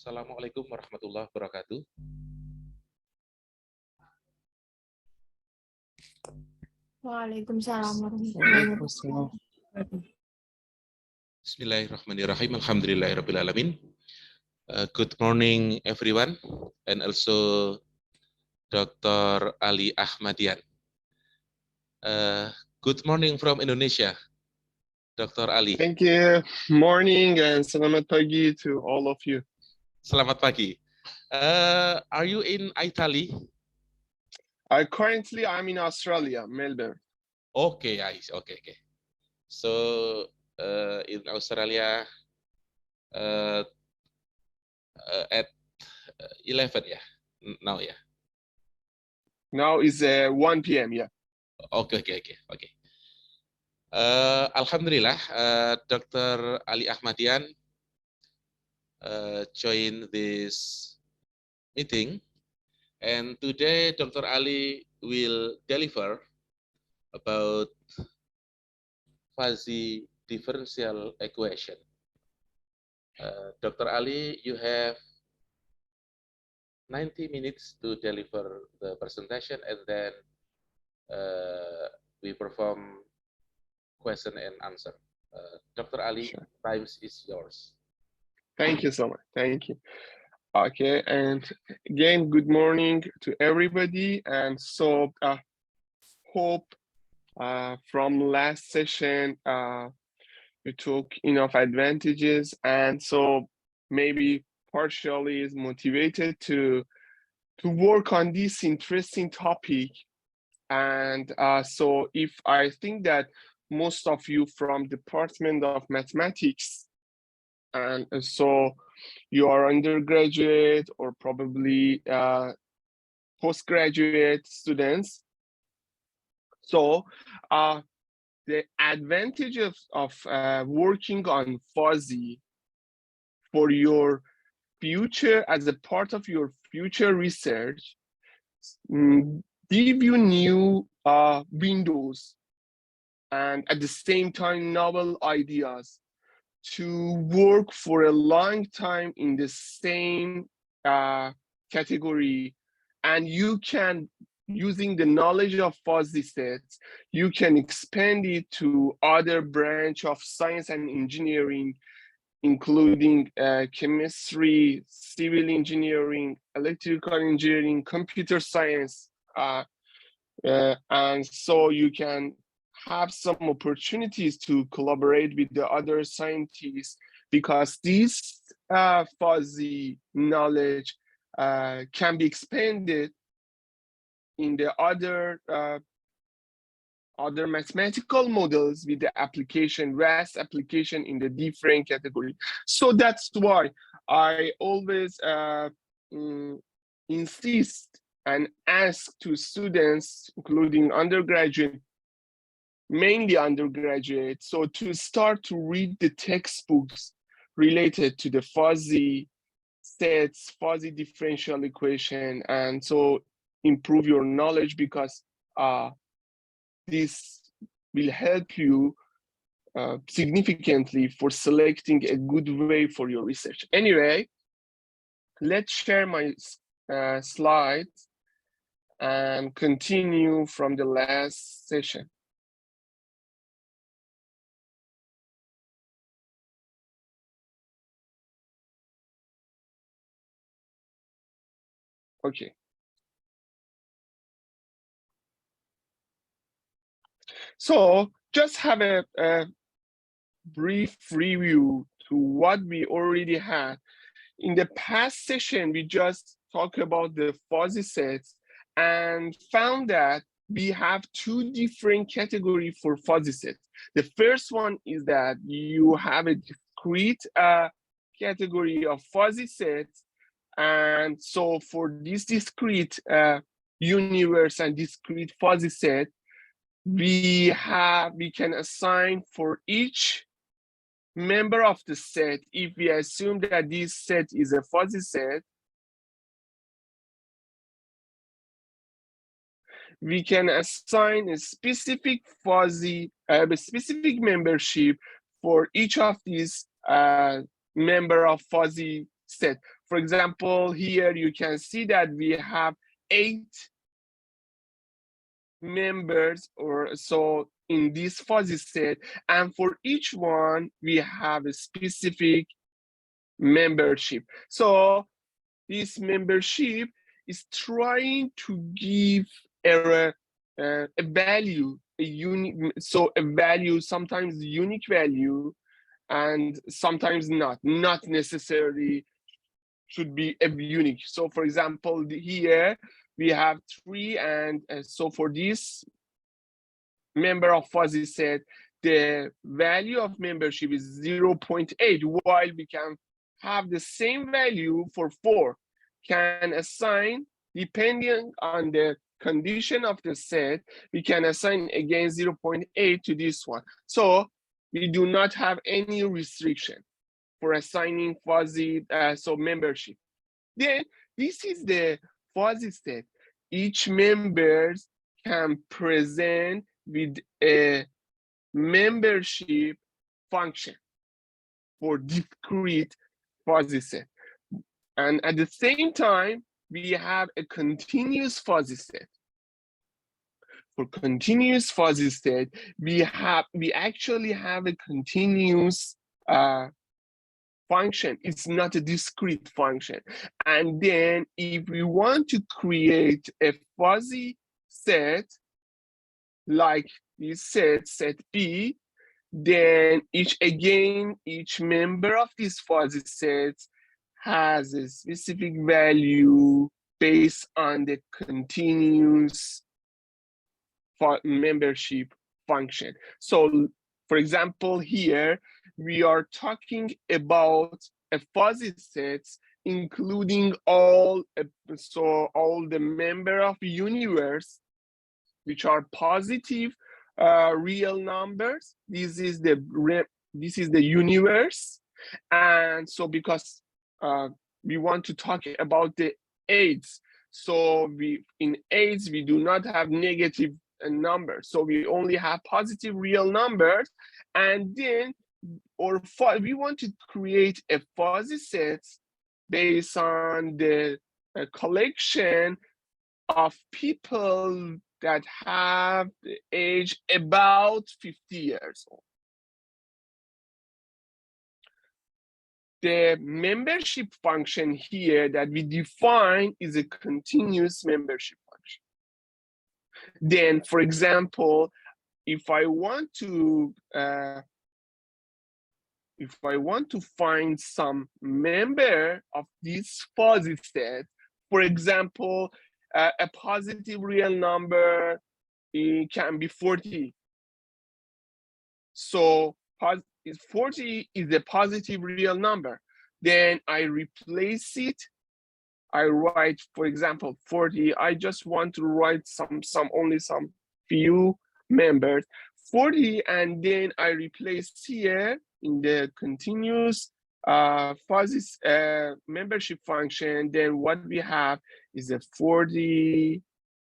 Assalamualaikum warahmatullahi wabarakatuh. Waalaikumsalam warahmatullahi wabarakatuh. Bismillahirrahmanirrahim. Alhamdulillahirabbil alamin. Good morning everyone, and also Dr. Ali Ahmadian. Good morning from Indonesia, Dr. Ali. Thank you. Morning and selamat pagi to all of you. Selamat pagi. Are you in Italy? Currently, I'm in Australia, Melbourne. Okay. So in Australia at 11 ya, now ya. Now is 1 p.m. Yeah. Okay. Alhamdulillah, Dr. Ali Ahmadian joined this meeting, and today Dr. Ali will deliver about fuzzy differential equation. Dr. Ali, you have 90 minutes to deliver the presentation, and then we perform question and answer. Dr. Ali, Sure. time is yours. Thank you so much. Thank you. Okay, and again, good morning to everybody. And so, hope from last session you took enough advantages, and so maybe partially is motivated to work on this interesting topic. And so if I think that most of you from Department of Mathematics, and so you are undergraduate or probably postgraduate students. So the advantage of working on fuzzy for your future, as a part of your future research, give you new windows and at the same time novel ideas to work for a long time in the same category. And you can, using the knowledge of fuzzy sets, you can expand it to other branch of science and engineering, including chemistry, civil engineering, electrical engineering, computer science. And so you can have some opportunities to collaborate with the other scientists, because this fuzzy knowledge can be expanded in the other mathematical models with the application, vast application in the different category. So that's why I always insist and ask to students, including undergraduate, mainly undergraduate, so to start to read the textbooks related to the fuzzy sets, fuzzy differential equation, and so improve your knowledge, because this will help you significantly for selecting a good way for your research. Anyway, let's share my slides and continue from the last session. Okay. So just have a brief review to what we already had. In the past session, we just talked about the fuzzy sets and found that we have two different categories for fuzzy sets. The first one is that you have a discrete category of fuzzy sets. And so for this discrete universe and discrete fuzzy set, we can assign for each member of the set, if we assume that this set is a fuzzy set, we can assign a specific fuzzy, specific membership for each of these member of fuzzy set. For example, here you can see that we have 8 members or so in this fuzzy set, and for each one we have a specific membership. So this membership is trying to give a value, a unique, so a value, sometimes unique value, and sometimes not necessarily should be a unique. So for example, here we have 3, and so for this member of fuzzy set, the value of membership is 0.8, while we can have the same value for 4, can assign, depending on the condition of the set, we can assign again 0.8 to this one. So we do not have any restriction for assigning fuzzy membership. Then this is the fuzzy set. Each member can present with a membership function for discrete fuzzy set. And at the same time, we have a continuous fuzzy set. For continuous fuzzy set, we actually have a continuous function. It's not a discrete function. And then if we want to create a fuzzy set, like this set B, then each member of this fuzzy set has a specific value based on the continuous membership function. So for example, here we are talking about a fuzzy set including all the member of the universe, which are positive real numbers. This is the universe. And so because we want to talk about the AIDS, so in AIDS we do not have negative numbers, so we only have positive real numbers. And then we want to create a fuzzy set based on the collection of people that have the age about 50 years old. The membership function here that we define is a continuous membership function. Then, for example, if I want to find some member of this fuzzy set, for example, a positive real number, it can be 40. So 40 is a positive real number. Then I replace it. I write, for example, 40. I just want to write only some few members, 40, and then I replace here in the continuous fuzzy membership function. Then what we have is a 40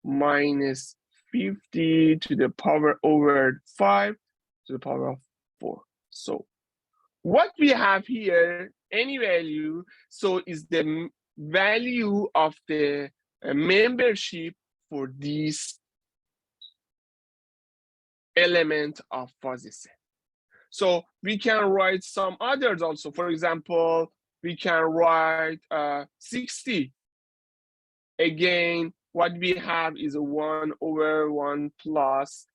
minus 50 to the power over 5 to the power of 4. So what we have here, any value, so is the value of the membership for this element of fuzzy set. So we can write some others also. For example, we can write 60. Again, what we have is a 1 over 1 plus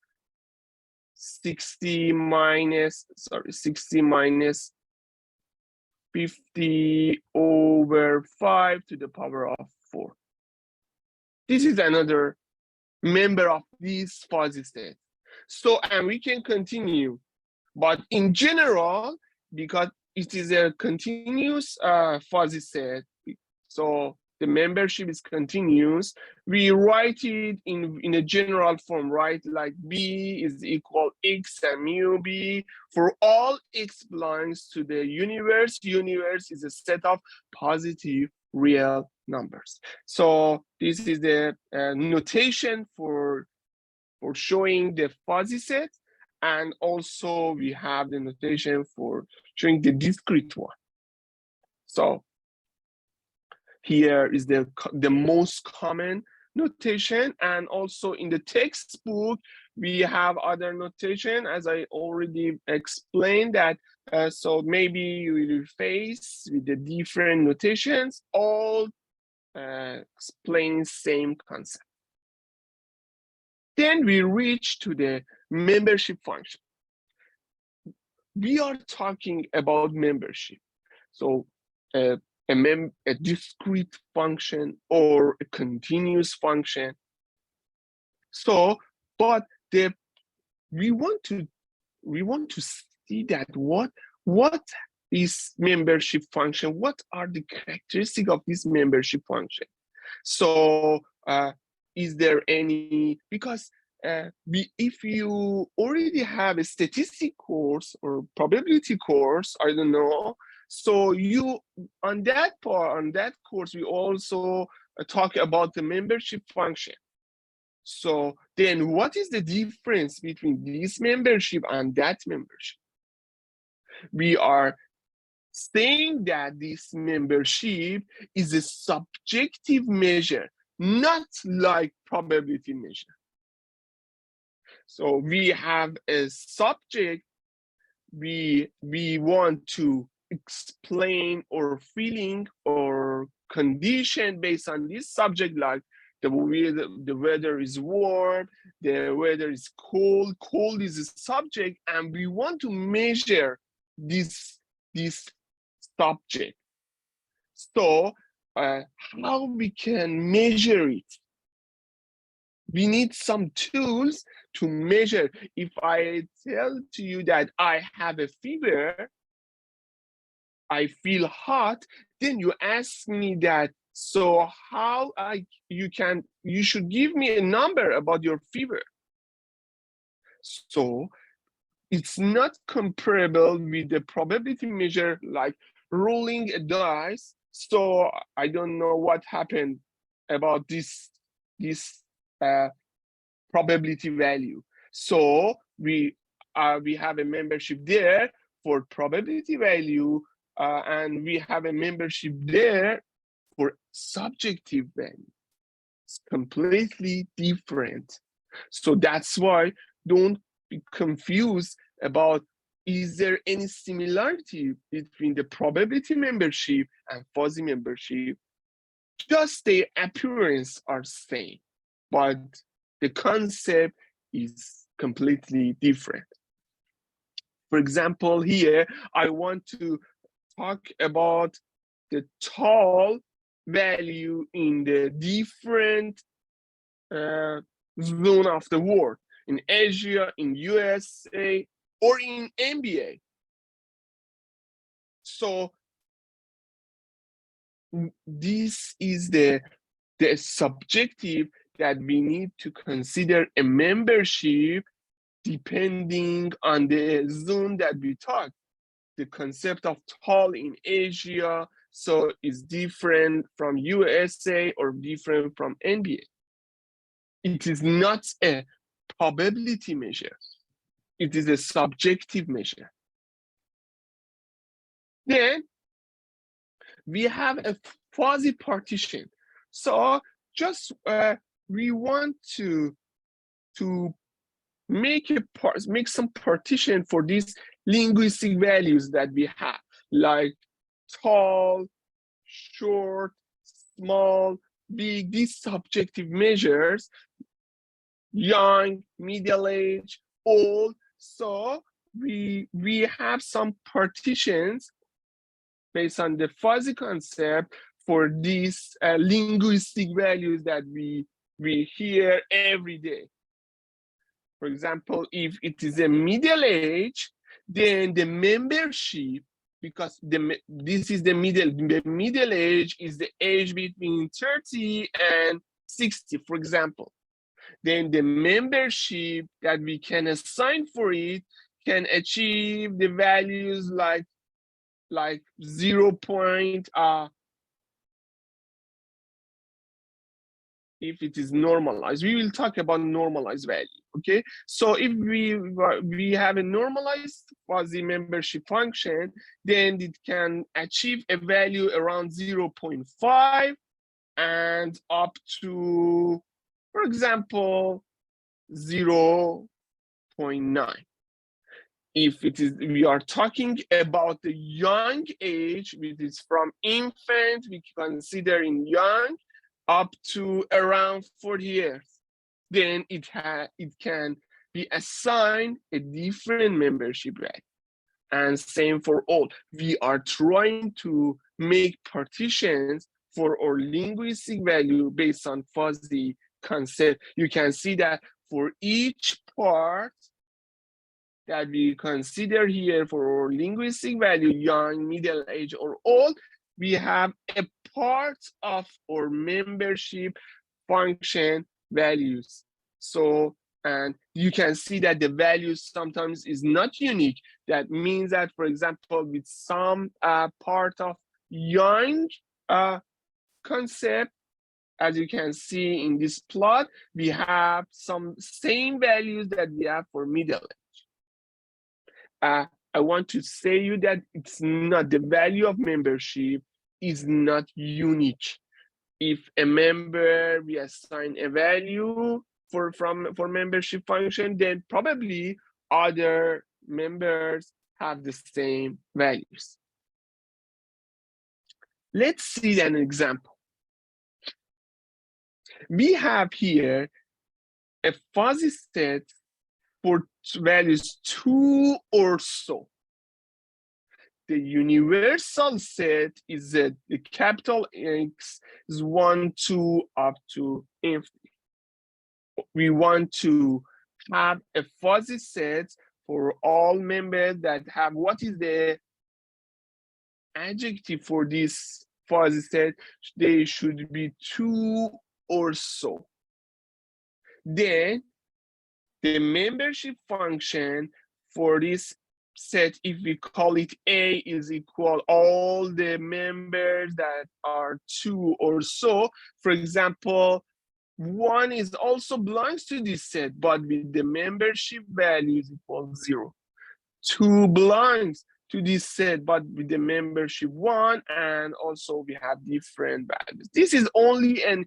60 minus 50 over 5 to the power of 4. This is another member of this fuzzy set. So, and we can continue, but in general, because it is a continuous fuzzy set, so the membership is continuous, we write it in a general form, right? Like B is equal X and mu B. For all X belongs to the universe, universe is a set of positive real numbers. So this is the notation for showing the fuzzy set. And also we have the notation for showing the discrete one. So here is the most common notation, and also in the textbook we have other notation, as I already explained that. So maybe you will face with the different notations, all explain same concept. Then we reach to the membership function. We are talking about membership. So a discrete function or a continuous function. So, but we want to see that what is membership function? What are the characteristics of this membership function? So is there any, because if you already have a statistics course or probability course, I don't know, so you on that course we also talk about the membership function. So then what is the difference between this membership and that membership? We are saying that this membership is a subjective measure, not like probability measure. So we have a subject, we want to explain or feeling or condition based on this subject, like the weather is warm, the weather is cold, cold is a subject, and we want to measure this subject. So how we can measure it? We need some tools to measure. If I tell to you that I have a fever, I feel hot, then you ask me that, so how you should give me a number about your fever. So it's not comparable with the probability measure, like rolling a dice. So I don't know what happened about this probability value. So we have a membership there for probability value, and we have a membership there for subjective value. It's completely different. So that's why don't be confused about, is there any similarity between the probability membership and fuzzy membership? Just the appearance are same, but the concept is completely different. For example, here I want to talk about the tall value in the different zone of the world, in Asia, in USA, or in NBA. So this is the subjective that we need to consider a membership depending on the zone that we talk. The concept of tall in Asia, so is different from USA or different from NBA. It is not a probability measure. It is a subjective measure. Then we have a fuzzy partition. So just we want to make some partition for these linguistic values that we have, like tall, short, small, big, these subjective measures, young, middle age, old. So we have some partitions based on the fuzzy concept for these linguistic values that we hear every day. For example, if it is a middle age, then the membership, because this is the middle age is the age between 30 and 60, for example. Then the membership that we can assign for it can achieve the values like 0. If it is normalized, we will talk about normalized value. Okay, so if we have a normalized fuzzy membership function, then it can achieve a value around 0.5 and up to, for example, 0.9. If it is, we are talking about the young age, which is from infant, we consider in young, up to around 40 years, then it can be assigned a different membership rate. And same for all. We are trying to make partitions for our linguistic value based on fuzzy concept. You can see that for each part that we consider here for our linguistic value, young, middle age, or old, we have a part of our membership function values. So, and you can see that the value sometimes is not unique. That means that, for example, with some part of young concept, as you can see in this plot, we have some same values that we have for middle age. I want to say you that it's not, the value of membership is not unique. If a member, we assign a value for membership function, then probably other members have the same values. Let's see an example. We have here a fuzzy set for values 2 or so. The universal set is that the capital X is 1, 2, up to infinity. We want to have a fuzzy set for all members that have, what is the adjective for this fuzzy set? They should be 2 or so. Then the membership function for this set, if we call it A, is equal all the members that are 2 or so. For example, 1 is also belongs to this set, but with the membership value is equal 0. 2 belongs to this set, but with the membership 1, and also we have different values. This is only an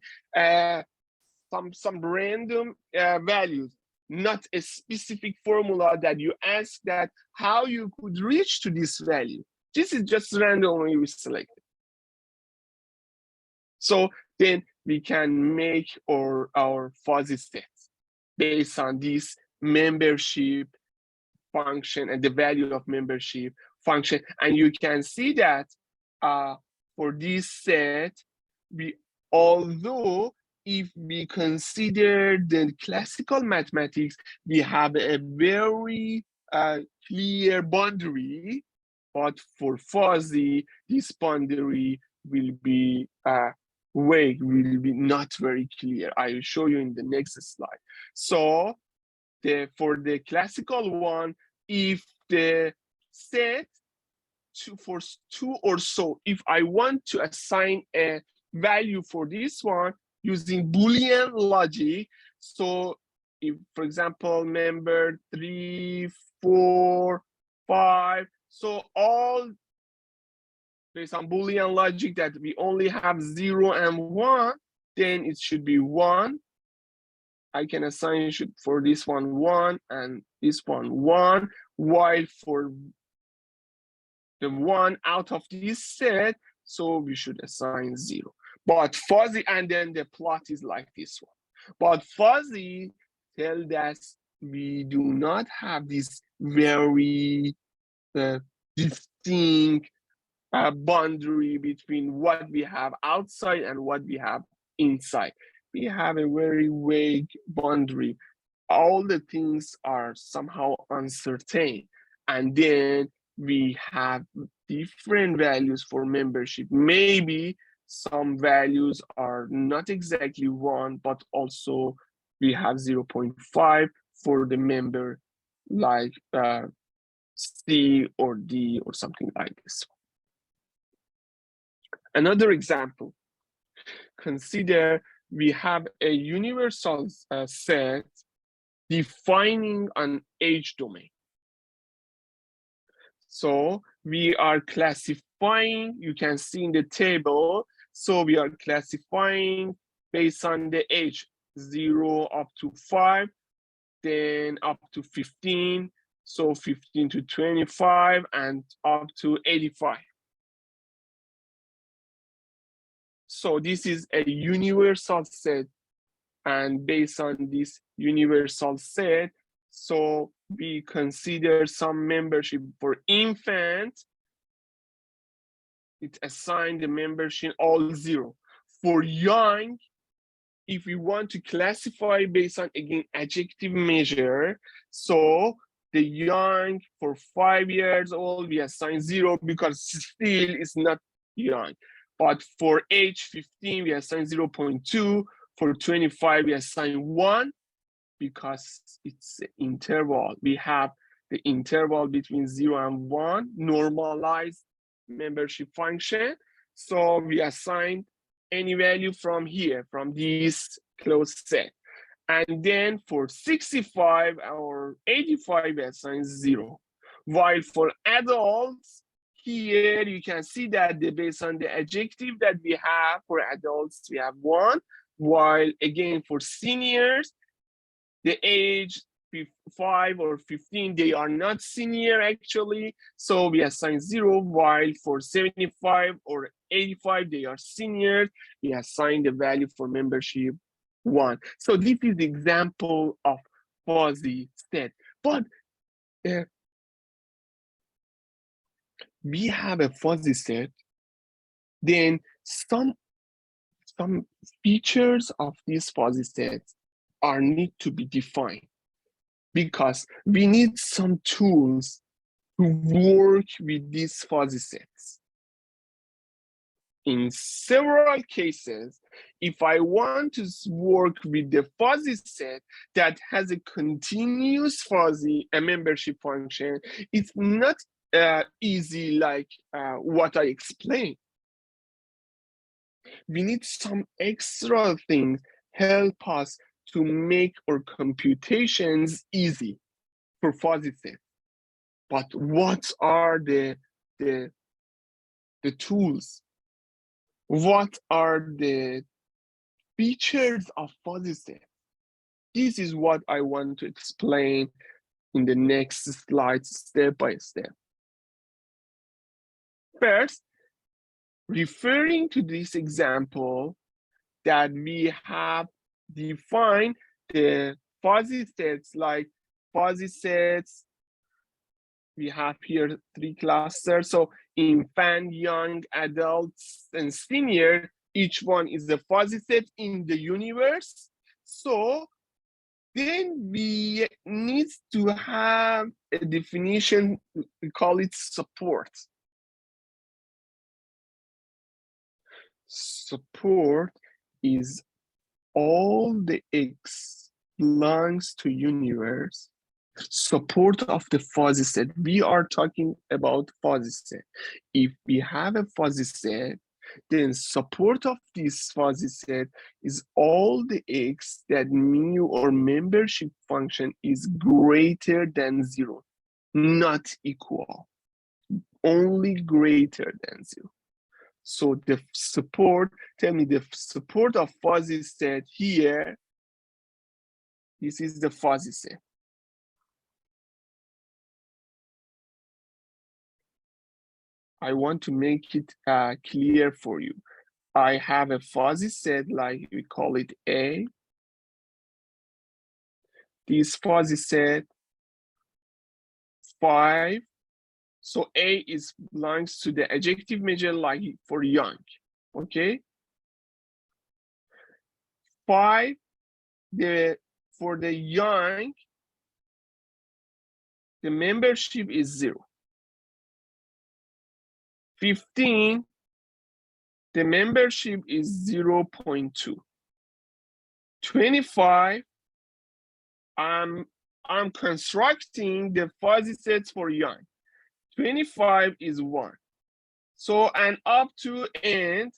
some random values, not a specific formula that you ask that how you could reach to this value. This is just randomly we selected. So then we can make our fuzzy sets based on this membership function and the value of membership function. And you can see that for this set, although if we consider the classical mathematics, we have a very clear boundary, but for fuzzy, this boundary will be vague, will be not very clear. I will show you in the next slide. So for the classical one, if the set for 2 or so, if I want to assign a value for this one using Boolean logic, so if, for example, member 3, 4, 5, so all based on Boolean logic that we only have 0 and 1, then it should be 1. I can assign for this one 1 and this one 1, while for the one out of this set, so we should assign 0. But fuzzy, and then the plot is like this one. But fuzzy tells us we do not have this very distinct boundary between what we have outside and what we have inside. We have a very vague boundary. All the things are somehow uncertain. And then we have different values for membership. Maybe some values are not exactly 1, but also we have 0.5 for the member, like C or D or something like this. Another example, consider we have a universal set defining an age domain. So we are classifying, you can see in the table, so we are classifying based on the age, 0 up to 5, then up to 15, so 15 to 25, and up to 85. So this is a universal set, and based on this universal set, so we consider some membership for infant, it assigned the membership all 0. For young, if we want to classify based on, again, adjective measure, so the young for 5 years old, we assign 0 because still it's not young. But for age 15, we assign 0.2. For 25, we assign 1 because it's an interval. We have the interval between 0 and 1, normalized membership function. So we assign any value from here, from this closed set. And then for 65 or 85, we assign 0. While for adults, here you can see that based on the adjective that we have, for adults, we have 1. While again, for seniors, the age 5 or 15, they are not senior actually, so we assign 0, while for 75 or 85, they are seniors, we assign the value for membership 1. So this is the example of fuzzy set. But we have a fuzzy set, then some features of these fuzzy sets are need to be defined, because we need some tools to work with these fuzzy sets. In several cases, if I want to work with the fuzzy set that has a continuous fuzzy membership function, it's not easy like what I explained. We need some extra things help us to make our computations easy for fuzzy sets. But what are the tools? What are the features of fuzzy sets? This is what I want to explain in the next slide, step by step. First, referring to this example that we have defined the fuzzy sets, like fuzzy sets, we have here 3 clusters. So infant, young, adults, and senior, each one is a fuzzy set in the universe. So then we need to have a definition, we call it support. Support is all the X belongs to universe. Support of the fuzzy set. We are talking about fuzzy set. If we have a fuzzy set, then support of this fuzzy set is all the X that mu or membership function is greater than 0, not equal, only greater than 0. So the support, tell me the support of fuzzy set here, this is the fuzzy set. I want to make it clear for you. I have a fuzzy set, like we call it A. This fuzzy set 5. So A belongs to the adjective measure, like for young. Okay. 5, for the young, the membership is 0. 15, the membership is 0.2. 25, I'm constructing the fuzzy sets for young. 25 is 1. So, and up to end,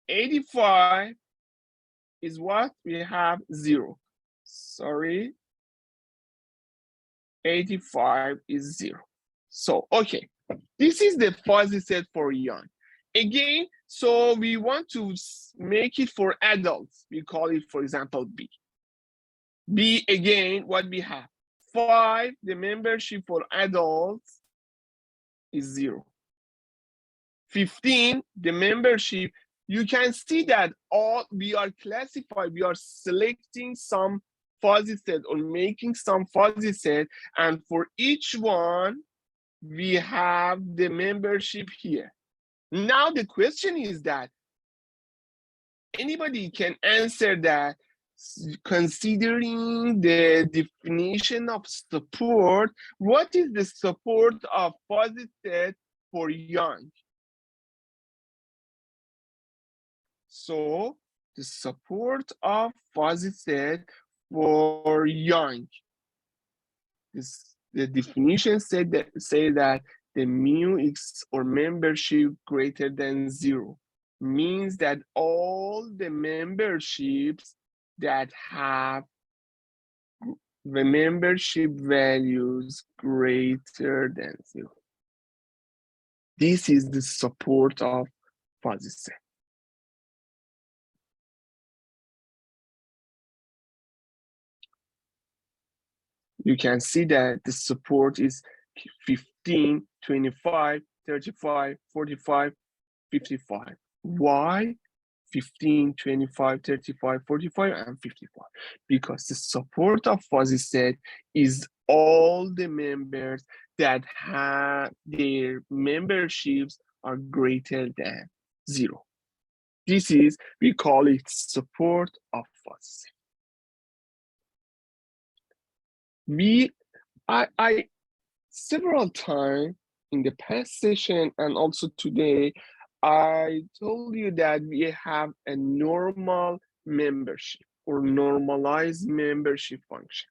85 is what we have 0. Sorry, 85 is 0. So, okay, this is the fuzzy set for young. Again, so we want to make it for adults. We call it, for example, B. B, again, what we have? 5, the membership for adults is 0. 15, the membership, you can see that all we are classified, we are selecting some fuzzy set or making some fuzzy set, and for each one, we have the membership here. Now the question is that anybody can answer that considering the definition of support, what is the support of fuzzy set for young? So the support of fuzzy set for young, the definition say that the mu x or membership greater than 0 means that all the memberships that have the membership values greater than 0. This is the support of fuzzy set. You can see that the support is 15, 25, 35, 45, 55. Why 15, 25, 35, 45, and 55? Because the support of fuzzy set is all the members that have their memberships are greater than 0. This is, we call it support of fuzzy set. I several times in the past session and also today, I told you that we have a normal membership or normalized membership function.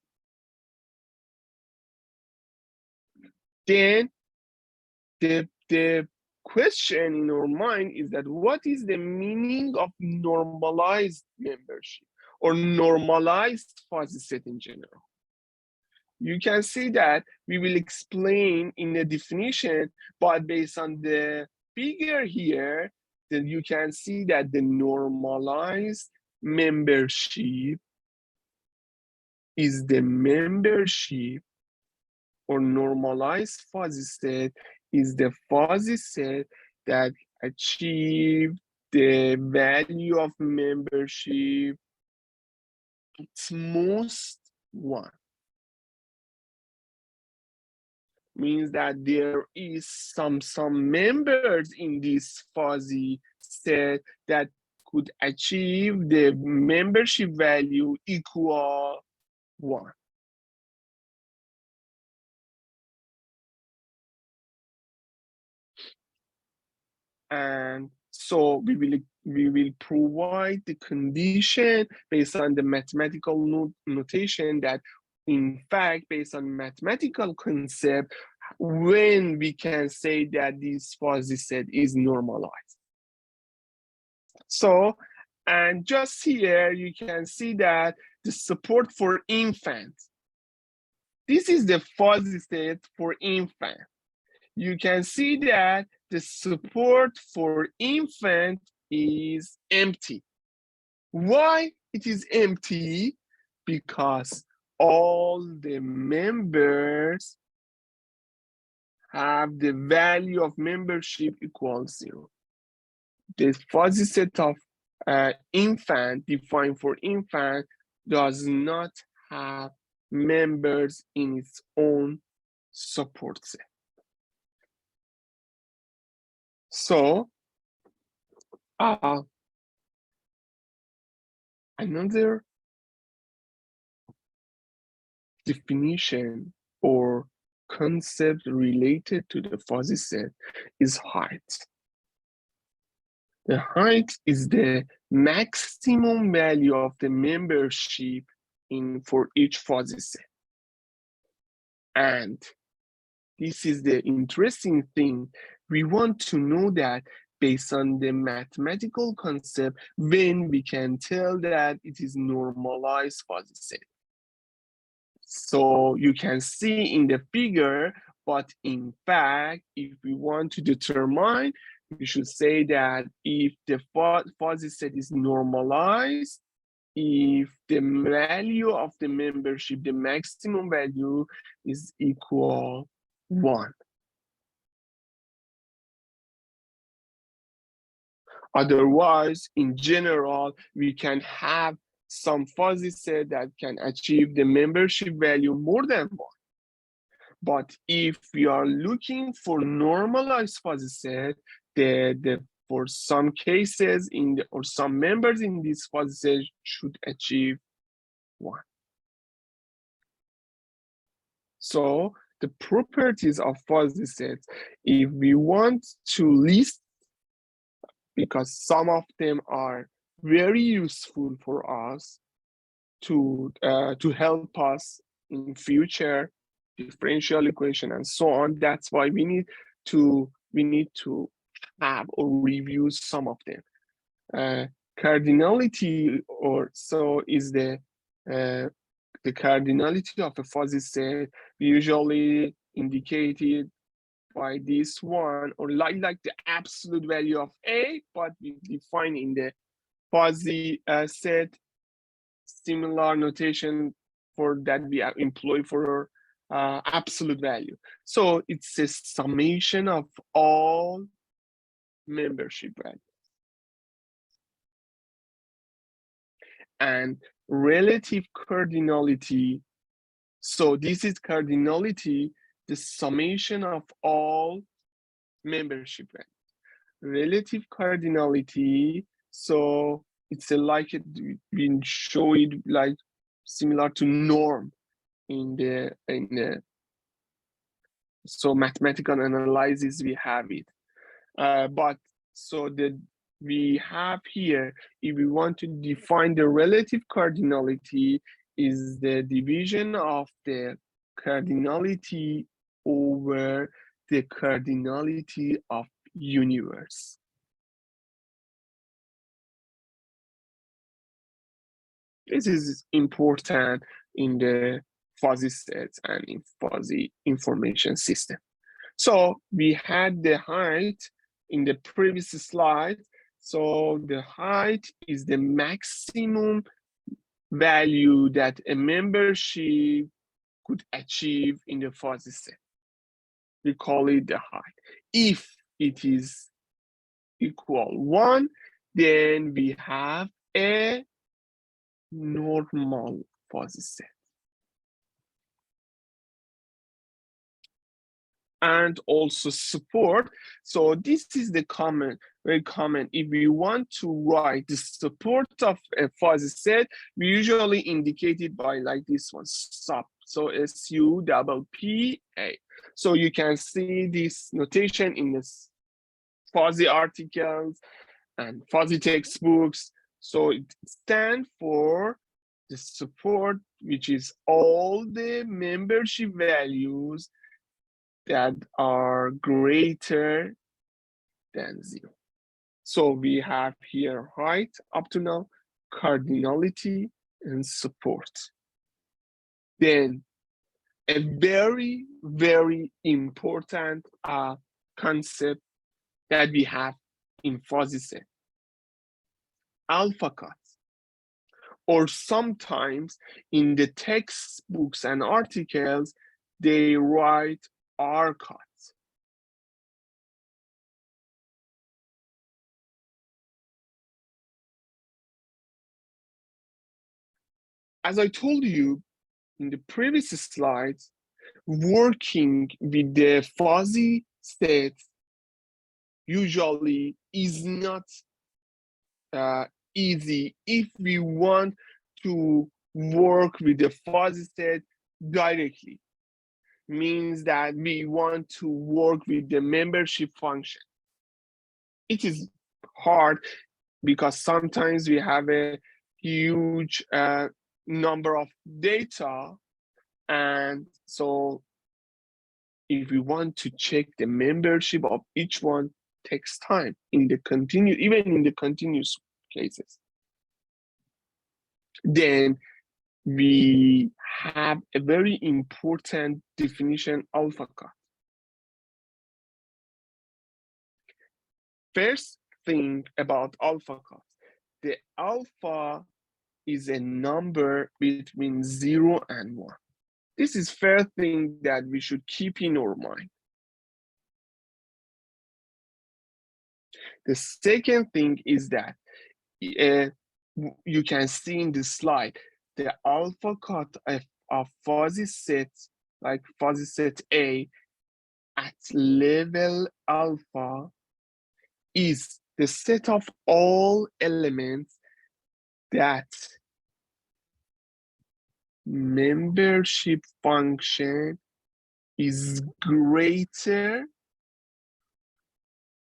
Then the question in our mind is that what is the meaning of normalized membership or normalized fuzzy set in general? You can see that we will explain in the definition, but based on the figure here, then you can see that the normalized membership is the membership or normalized fuzzy set is the fuzzy set that achieve the value of membership its most 1. Means that there is some members in this fuzzy set that could achieve the membership value equal 1. And so we will provide the condition based on the mathematical notation that in fact, based on mathematical concept, when we can say that this fuzzy set is normalized. So, and just here, you can see that the support for infants. This is the fuzzy set for infant. You can see that the support for infant is empty. Why it is empty? Because all the members have the value of membership equals 0. The fuzzy set of infant defined for infant does not have members in its own support set. So another definition or concept related to the fuzzy set is height. The height is the maximum value of the membership for each fuzzy set. And this is the interesting thing. We want to know that based on the mathematical concept, when we can tell that it is normalized fuzzy set. So you can see in the figure, but in fact, if we want to determine, we should say that if the fuzzy set is normalized, if the value of the membership, the maximum value is equal 1. Otherwise, in general, we can have some fuzzy set that can achieve the membership value more than 1. But if we are looking for normalized fuzzy set, for some cases or some members in this fuzzy set should achieve 1. So the properties of fuzzy sets, if we want to list, because some of them are very useful for us to help us in future differential equation and so on. That's why we need to have or review some of them. Cardinality or so is the cardinality of a fuzzy set usually indicated by this one, or like the absolute value of A, but we define in the fuzzy set similar notation for that we employ for absolute value. So it's a summation of all membership values. And relative cardinality, so this is cardinality, the summation of all membership values. Relative cardinality, so it's like we show it like similar to norm in the so mathematical analysis we have it. But so we have here, if we want to define the relative cardinality, is the division of the cardinality over the cardinality of universe. This is important in the fuzzy sets and in fuzzy information system. So we had the height in the previous slide. So the height is the maximum value that a membership could achieve in the fuzzy set. We call it the height. If it is equal 1, then we have a normal fuzzy set. And also support. So this is the very common. If we want to write the support of a fuzzy set, we usually indicate it by like this one, sup. So SUPPA. So you can see this notation in this fuzzy articles and fuzzy textbooks. So it stands for the support, which is all the membership values that are greater than 0. So we have here height up to now, cardinality, and support. Then a very, very important concept that we have in fuzzy set, alpha cuts, or sometimes in the textbooks and articles, they write R cuts. As I told you in the previous slides, working with the fuzzy sets usually is not easy if we want to work with the fuzzy set directly. Means that we want to work with the membership function. It is hard because sometimes we have a huge number of data, and so if we want to check the membership of each one, takes time in the even in the continuous cases. Then we have a very important definition alpha cut. First thing about alpha cut, the alpha is a number between 0 and 1. This is first thing that we should keep in our mind. The second thing is that you can see in the slide, the alpha cut of fuzzy set, like fuzzy set A at level alpha is the set of all elements that membership function is greater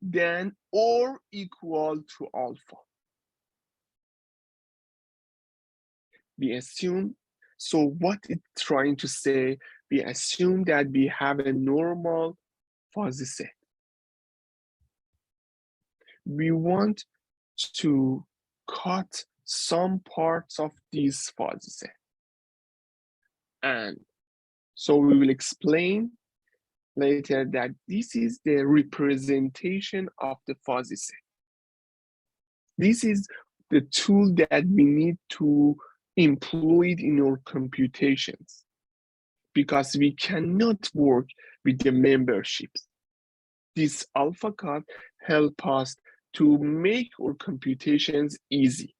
than or equal to alpha. We assume, so what it's trying to say, we assume that we have a normal fuzzy set. We want to cut some parts of this fuzzy set. And so we will explain later that this is the representation of the fuzzy set. This is the tool that we need to employ in our computations, because we cannot work with the memberships. This alpha cut helps us to make our computations easy.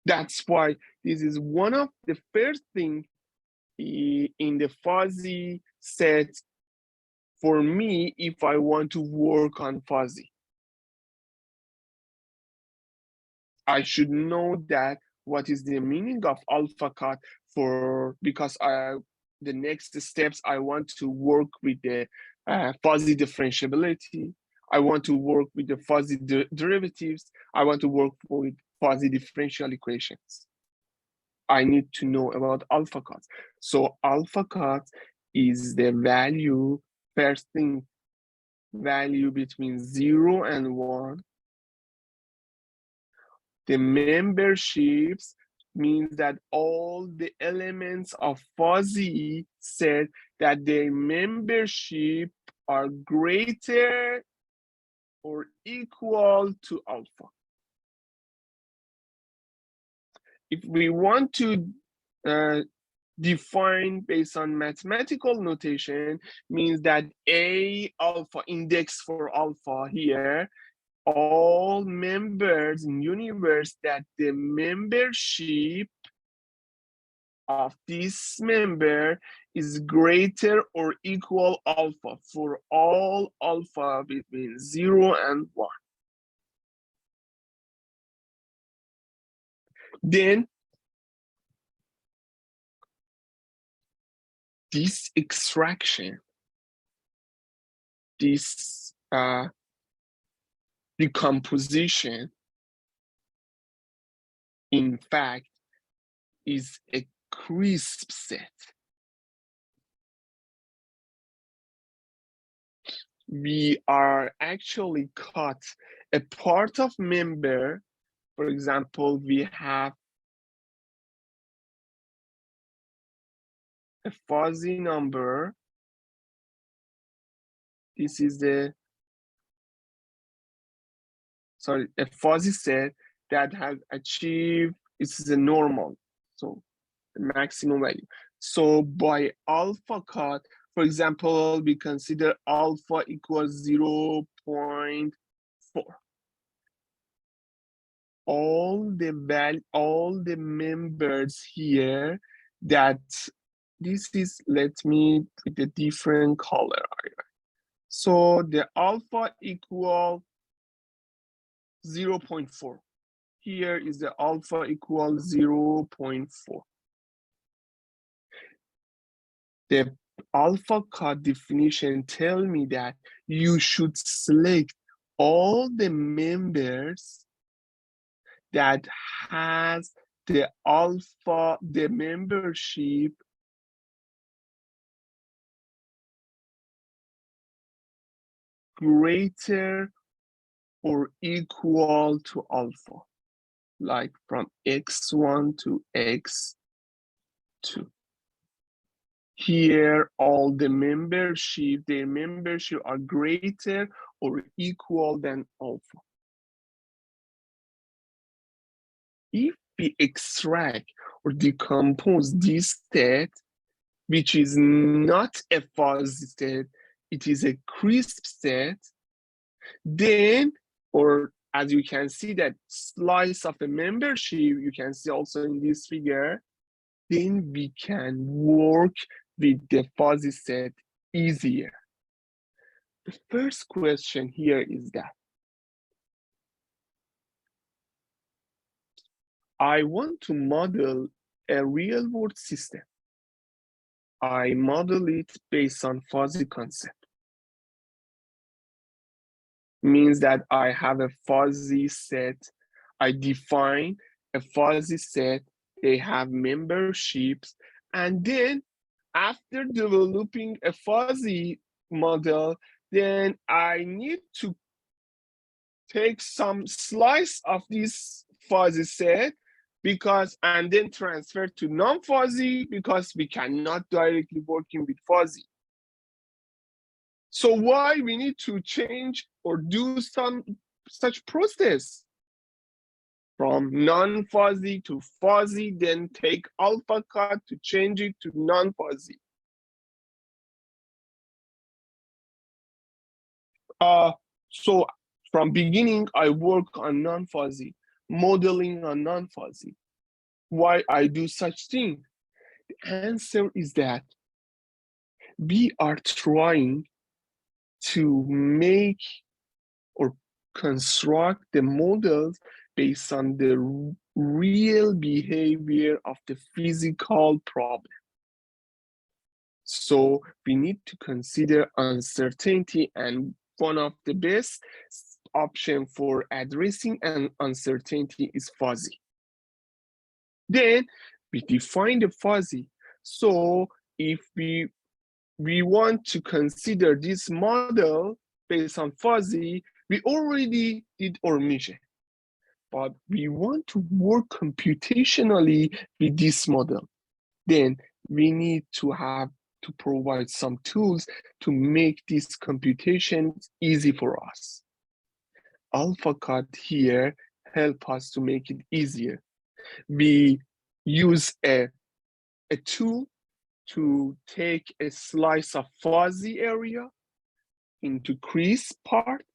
That's why this is one of the first things in the fuzzy set for me if I want to work on fuzzy. I should know that what is the meaning of alpha cut because the next steps I want to work with the fuzzy differentiability. I want to work with the fuzzy derivatives. I want to work with fuzzy differential equations. I need to know about alpha cuts. So alpha cut is the value, first thing, value between 0 and 1. The memberships means that all the elements of fuzzy set that their membership are greater or equal to alpha. If we want to define based on mathematical notation, means that A alpha, index for alpha here, all members in universe that the membership of this member is greater or equal alpha for all alpha between 0 and 1. Then this extraction, this decomposition, in fact, is a crisp set. We are actually cut a part of member. For example, we have a fuzzy number. This is a fuzzy set that has achieved, this is a normal, so the maximum value. So by alpha cut, for example, we consider alpha equals 0.4. All the members here that this is, let me put a different color. So the alpha equal 0.4. Here is the alpha equal 0.4. The alpha cut definition tell me that you should select all the members that has the membership greater or equal to alpha. like from x1 to x2. Here, all the membership, their membership are greater or equal than alpha. If we extract or decompose this state, which is not a fuzzy state, it is a crisp state, then, or as you can see that slice of a membership, you can see also in this figure, then we can work with the fuzzy set easier. The first question here is that I want to model a real world system. I model it based on fuzzy concept. Means that I have a fuzzy set. I define a fuzzy set. They have memberships. And then after developing a fuzzy model, then I need to take some slice of this fuzzy set and then transfer to non-fuzzy because we cannot directly working with fuzzy. So why we need to change or do some such process from non-fuzzy to fuzzy, then take alpha cut to change it to non-fuzzy. So from beginning, I work on non-fuzzy, modeling on non-fuzzy. Why I do such thing? The answer is that we are trying to make or construct the models based on the real behavior of the physical problem. So we need to consider uncertainty, and one of the best option for addressing an uncertainty is fuzzy. Then we define the fuzzy. So if we want to consider this model based on fuzzy, we already did our mission. But we want to work computationally with this model. Then we need to provide some tools to make this computation easy for us. AlphaCut here help us to make it easier. We use a tool to take a slice of fuzzy area into crisp part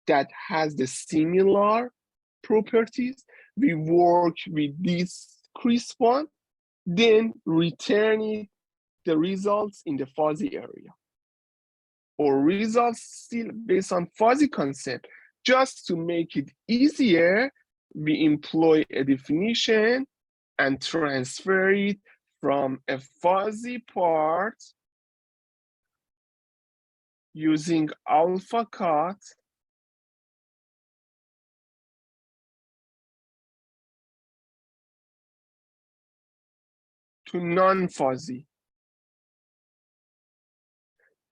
that has the similar properties. We work with this crisp one, then return the results in the fuzzy area. Or results still based on fuzzy concept. Just to make it easier, we employ a definition and transfer it from a fuzzy part using AlphaCut to non-fuzzy.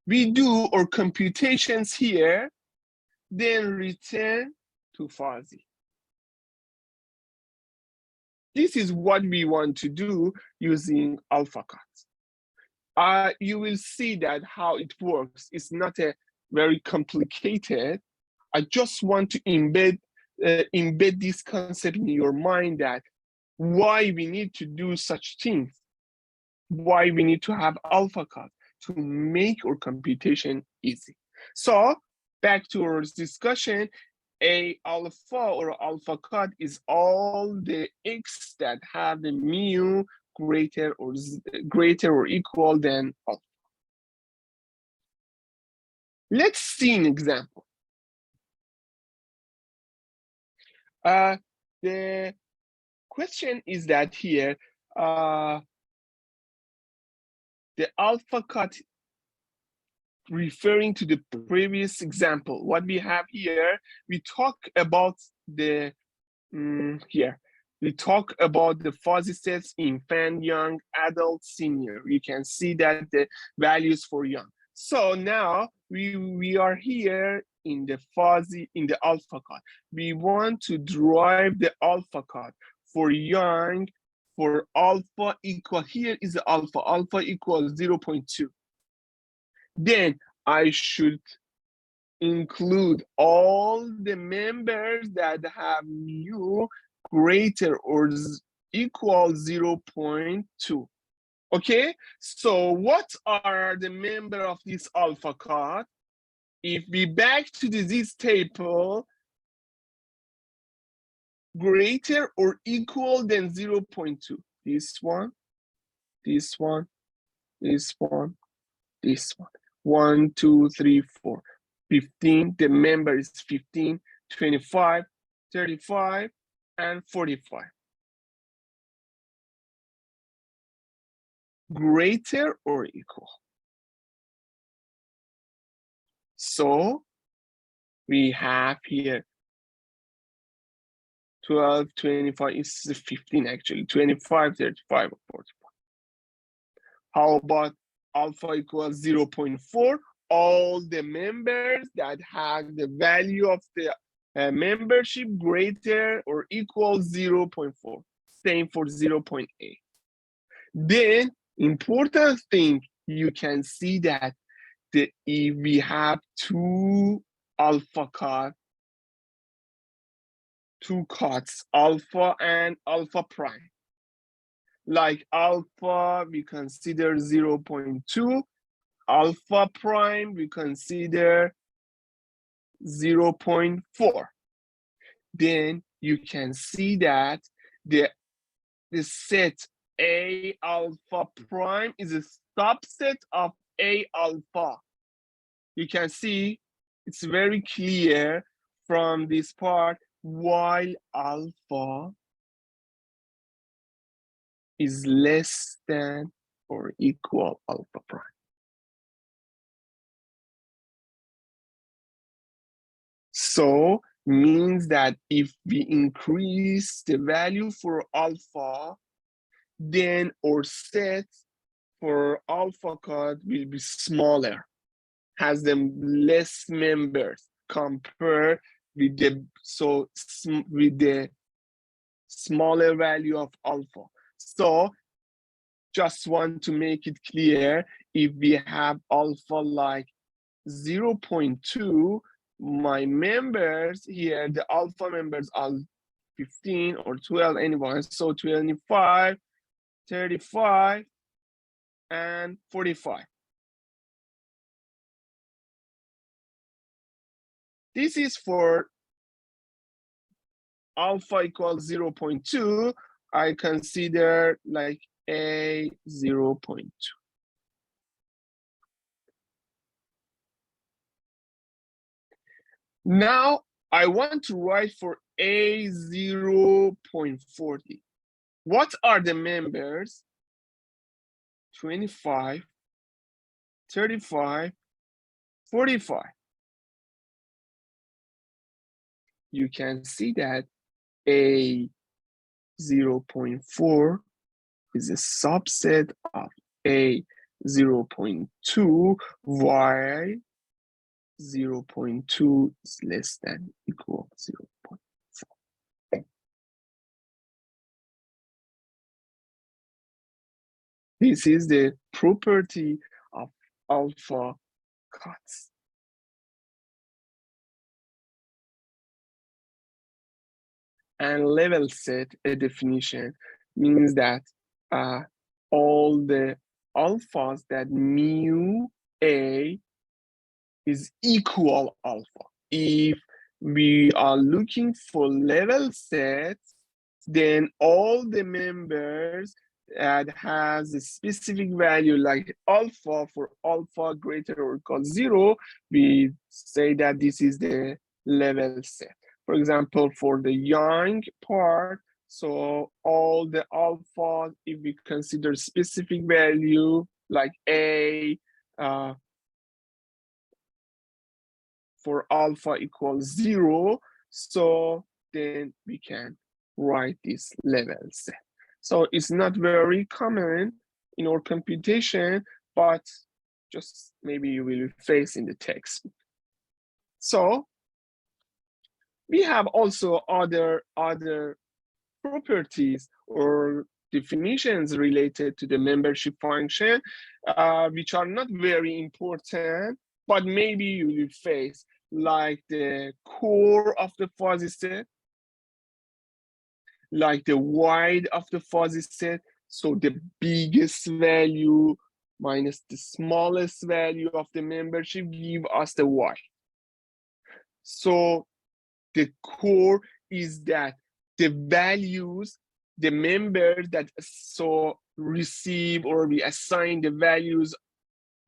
We do our computations here, then return to fuzzy. This is what we want to do using AlphaCut. You will see that how it works. It's not a very complicated. I just want to embed this concept in your mind, that why we need to do such things, why we need to have AlphaCut to make our computation easy. So back to our discussion, alpha or AlphaCut is all the x that have the mu greater or equal than alpha. Let's see an example. The question is that here, the AlphaCut referring to the previous example. What we have here, we talk about the we talk about the fuzzy sets infant, young, adult, senior. You can see that the values for young. So now we are here in the fuzzy, in the alpha cut. We want to derive the alpha cut for young, for alpha equal, here is the alpha equals 0.2. Then I should include all the members that have mu greater or equal 0.2. Okay, so what are the members of this alpha cut? If we back to the this table, greater or equal than 0.2. This one, this one, this one, this one. 1, 2, 3, 4. 15, the member is 15, 25, 35, and 45. Greater or equal. So we have here 12, 25, is 15 actually, 25, 35, or 45. How about alpha equals 0.4? All the members that have the value of the membership greater or equal 0.4. Same for 0.8. Then, important thing, you can see that if we have two alpha cut, two cuts, alpha and alpha prime. Like alpha, we consider 0.2. Alpha prime, we consider 0.4. Then you can see that the set A alpha prime is a subset of A alpha. You can see it's very clear from this part, while alpha is less than or equal alpha prime. So means that if we increase the value for alpha, then our set for alpha cut will be smaller, has them less members compared with the with the smaller value of alpha. So just want to make it clear, if we have alpha like 0.2, my members here, the alpha members are 15 or 12 anyway, so 25, 35, and 45. This is for alpha equals 0.2, I consider like a 0.2. Now I want to write for a 0.40. What are the members? 25, 35, 45. You can see that a 0.4 is a subset of a 0.2, while 0.2 is less than equal 0.4. This is the property of alpha cuts. And level set, a definition, means that all the alphas that mu a is equal alpha. If we are looking for level sets, then all the members that has a specific value like alpha, for alpha greater or equal 0, we say that this is the level set. For example, for the young part, so all the alpha, if we consider specific value like a, for alpha equals 0, so then we can write this level set. So it's not very common in our computation, but just maybe you will face in the text. So we have also other properties or definitions related to the membership function, which are not very important, but maybe you will face, like the core of the fuzzy set, like the wide of the fuzzy set. So the biggest value minus the smallest value of the membership give us the y. So the core is that the values, the members that so receive or we assign the values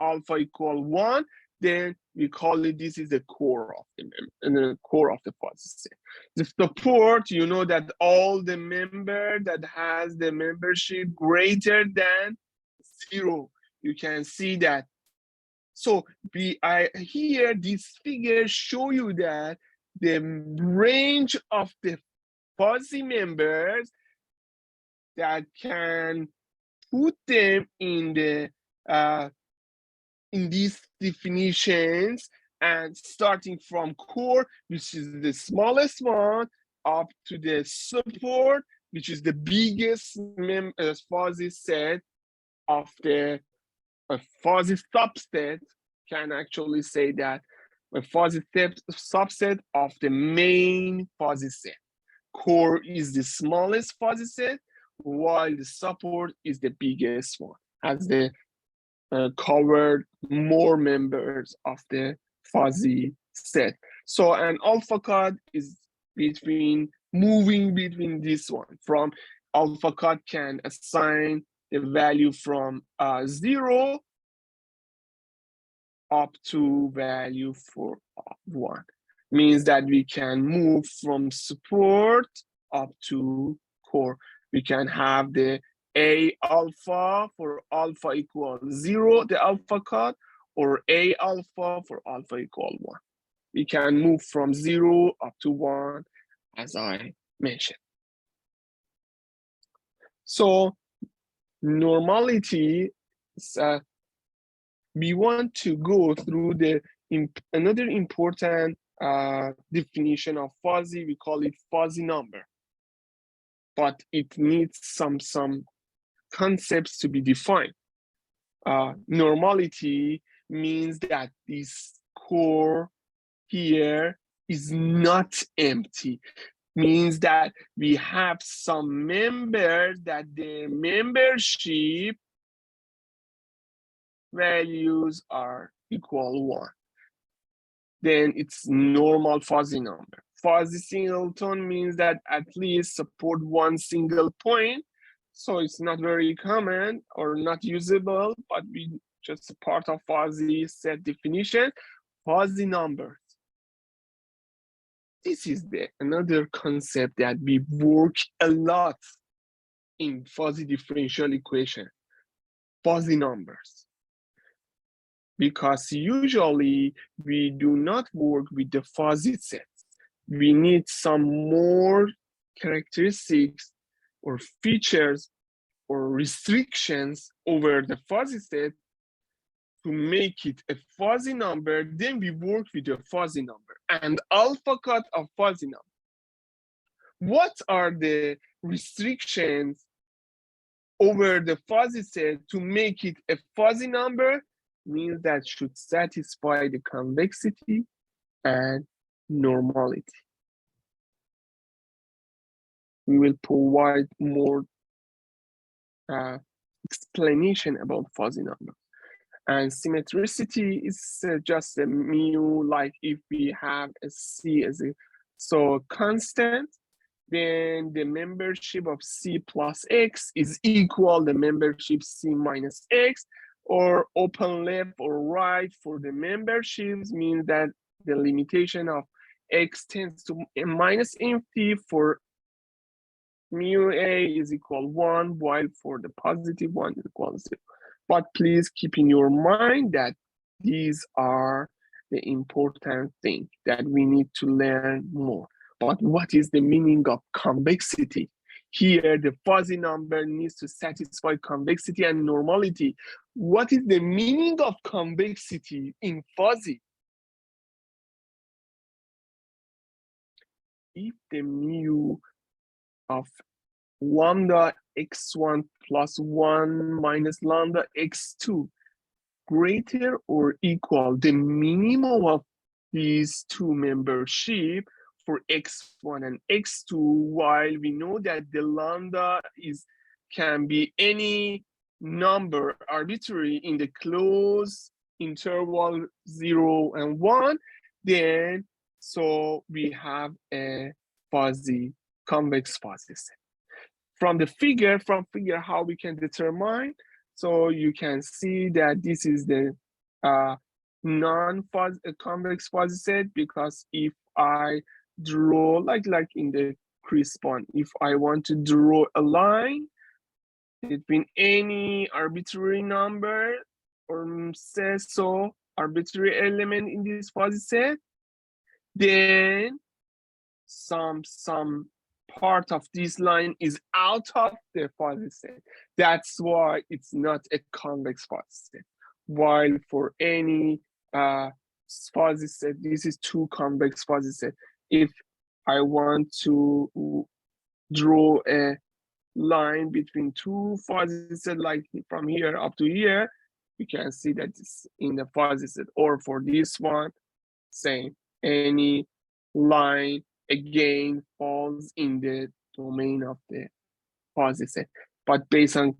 alpha equal 1, then we call it, this is the core of the core of the fuzzy set. The support, you know that all the member that has the membership greater than 0, you can see that. So here these figures show you that the range of the fuzzy members that can put them in the in these definitions, and starting from core, which is the smallest one, up to the support, which is the biggest fuzzy set of the fuzzy subset, can actually say that a fuzzy subset of the main fuzzy set. Core is the smallest fuzzy set, while the support is the biggest one, as the covered more members of the fuzzy set. So an alpha cut is moving between this one. From alpha cut can assign the value from 0 up to value for 1. Means that we can move from support up to core. We can have the A alpha for alpha equals 0, the alpha cut, or A alpha for alpha equal 1. We can move from 0 up to 1, as I mentioned. So normality, we want to go through another important definition of fuzzy. We call it fuzzy number, but it needs some concepts to be defined. Normality means that this core here is not empty. Means that we have some members that the membership values are equal 1. Then it's normal fuzzy number. Fuzzy singleton means that at least support one single point. So it's not very common or not usable, but we just part of fuzzy set definition. Fuzzy numbers. This is another concept that we work a lot in fuzzy differential equation. Fuzzy numbers. Because usually we do not work with the fuzzy sets. We need some more characteristics or features or restrictions over the fuzzy set to make it a fuzzy number. Then we work with a fuzzy number and alpha cut of fuzzy number. What are the restrictions over the fuzzy set to make it a fuzzy number? Means that should satisfy the convexity and normality. We will provide more explanation about fuzzy number. And symmetricity is just a mu, like if we have a C as a constant, then the membership of C plus X is equal the membership C minus X, or open left or right for the memberships, means that the limitation of X tends to minus infinity for mu A is equal 1, while for the positive one is equal 0. But please keep in your mind that these are the important thing that we need to learn more. But what is the meaning of convexity? Here, the fuzzy number needs to satisfy convexity and normality. What is the meaning of convexity in fuzzy? if the mu of lambda x1 plus 1 minus lambda x2 greater or equal the minimum of these two membership for x1 and x2, while we know that the lambda can be any number arbitrary in the closed interval 0 and 1, then so we have a convex fuzzy set. From figure how we can determine, so you can see that this is the convex fuzzy set, because if I draw like in the crisp one, if I want to draw a line between any arbitrary number or say so arbitrary element in this fuzzy set, then some part of this line is out of the fuzzy set. That's why it's not a convex fuzzy set. While for any fuzzy set, this is two convex fuzzy set. If I want to draw a line between two fuzzy set, like from here up to here, you can see that it's in the fuzzy set. Or for this one, same, any line again falls in the domain of the fuzzy set. But based on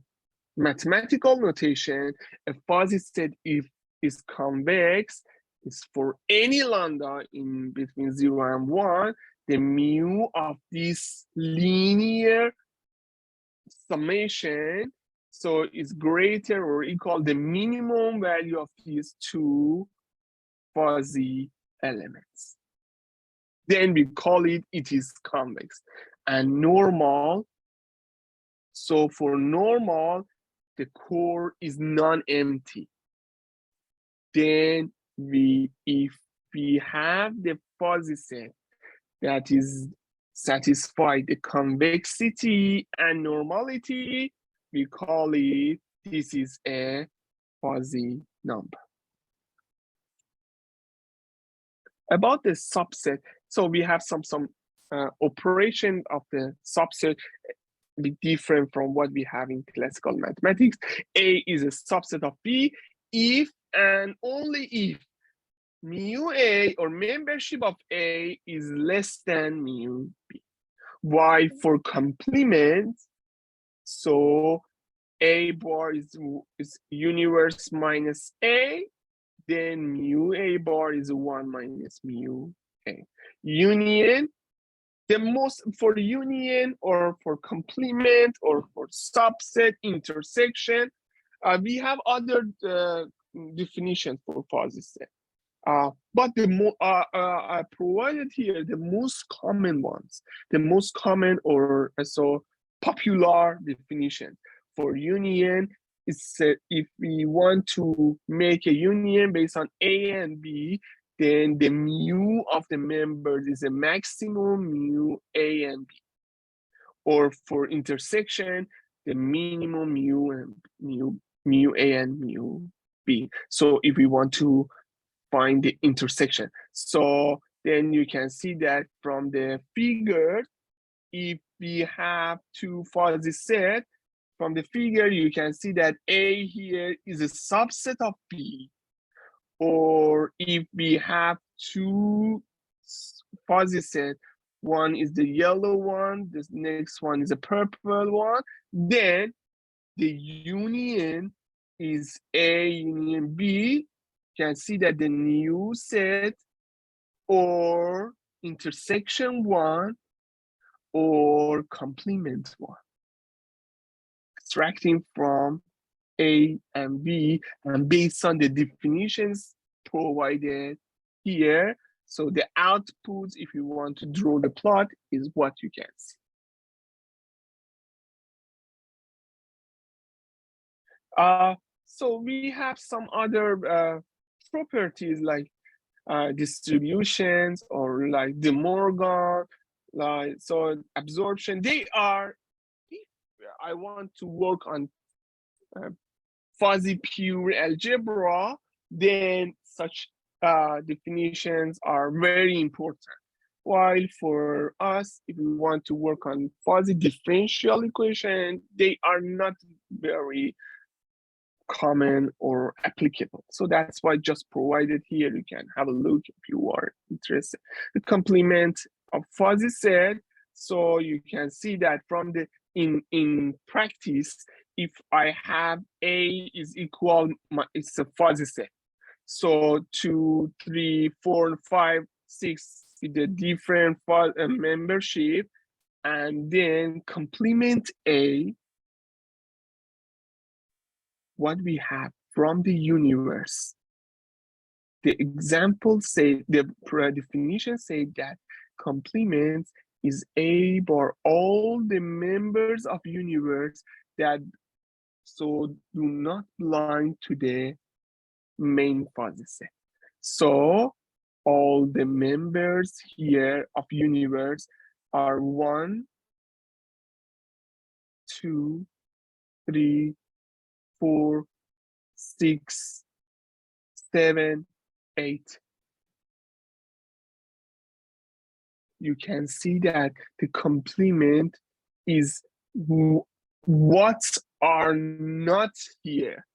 mathematical notation, a fuzzy set, if is convex, is for any lambda in between 0 and 1, the mu of this linear summation, so is greater or equal the minimum value of these two fuzzy elements. Then we call it is convex. And normal, so for normal, the core is non-empty. Then if we have the fuzzy set that is satisfy the convexity and normality, we call it this is a fuzzy number. About the subset, so we have some operation of the subset be different from what we have in classical mathematics. A is a subset of B if and only if mu A or membership of A is less than mu B. While for complement, so A bar is universe minus A, then mu A bar is 1 minus mu A. Union, for union or for complement or for subset intersection, we have other definitions for fuzzy set. But I provided here the most common ones, the most common or so popular definition for union is if we want to make a union based on A and B, then the mu of the members is a maximum mu A and B. Or for intersection, the minimum mu and mu A and mu B. So if we want to find the intersection, so then you can see that from the figure, if we have two fuzzy set, from the figure you can see that A here is a subset of B. Or if we have two fuzzy set, one is the yellow one, this next one is a purple one, then the union is A union B. You can see that the new set or intersection one or complement one, extracting from A and B, and based on the definitions provided here, so the output, if you want to draw the plot, is what you can see. So we have some other properties like distributions or like De Morgan, like so absorption. They are, if I want to work on fuzzy pure algebra, then such definitions are very important. While for us, if we want to work on fuzzy differential equation, they are not very common or applicable. So that's why I just provided here. You can have a look if you are interested. The complement of fuzzy set. So you can see that from the in practice, if I have A is equal, it's a fuzzy set. So 2, 3, 4, 5, 6 is the different membership, and then complement A, what we have from the universe. The example say, the definition say that complement is A bar all the members of universe that so do not belong to the main fuzzy set. So all the members here of universe are 1, 2, 3, 4, 6, 7, 8. You can see that the complement is what are not here.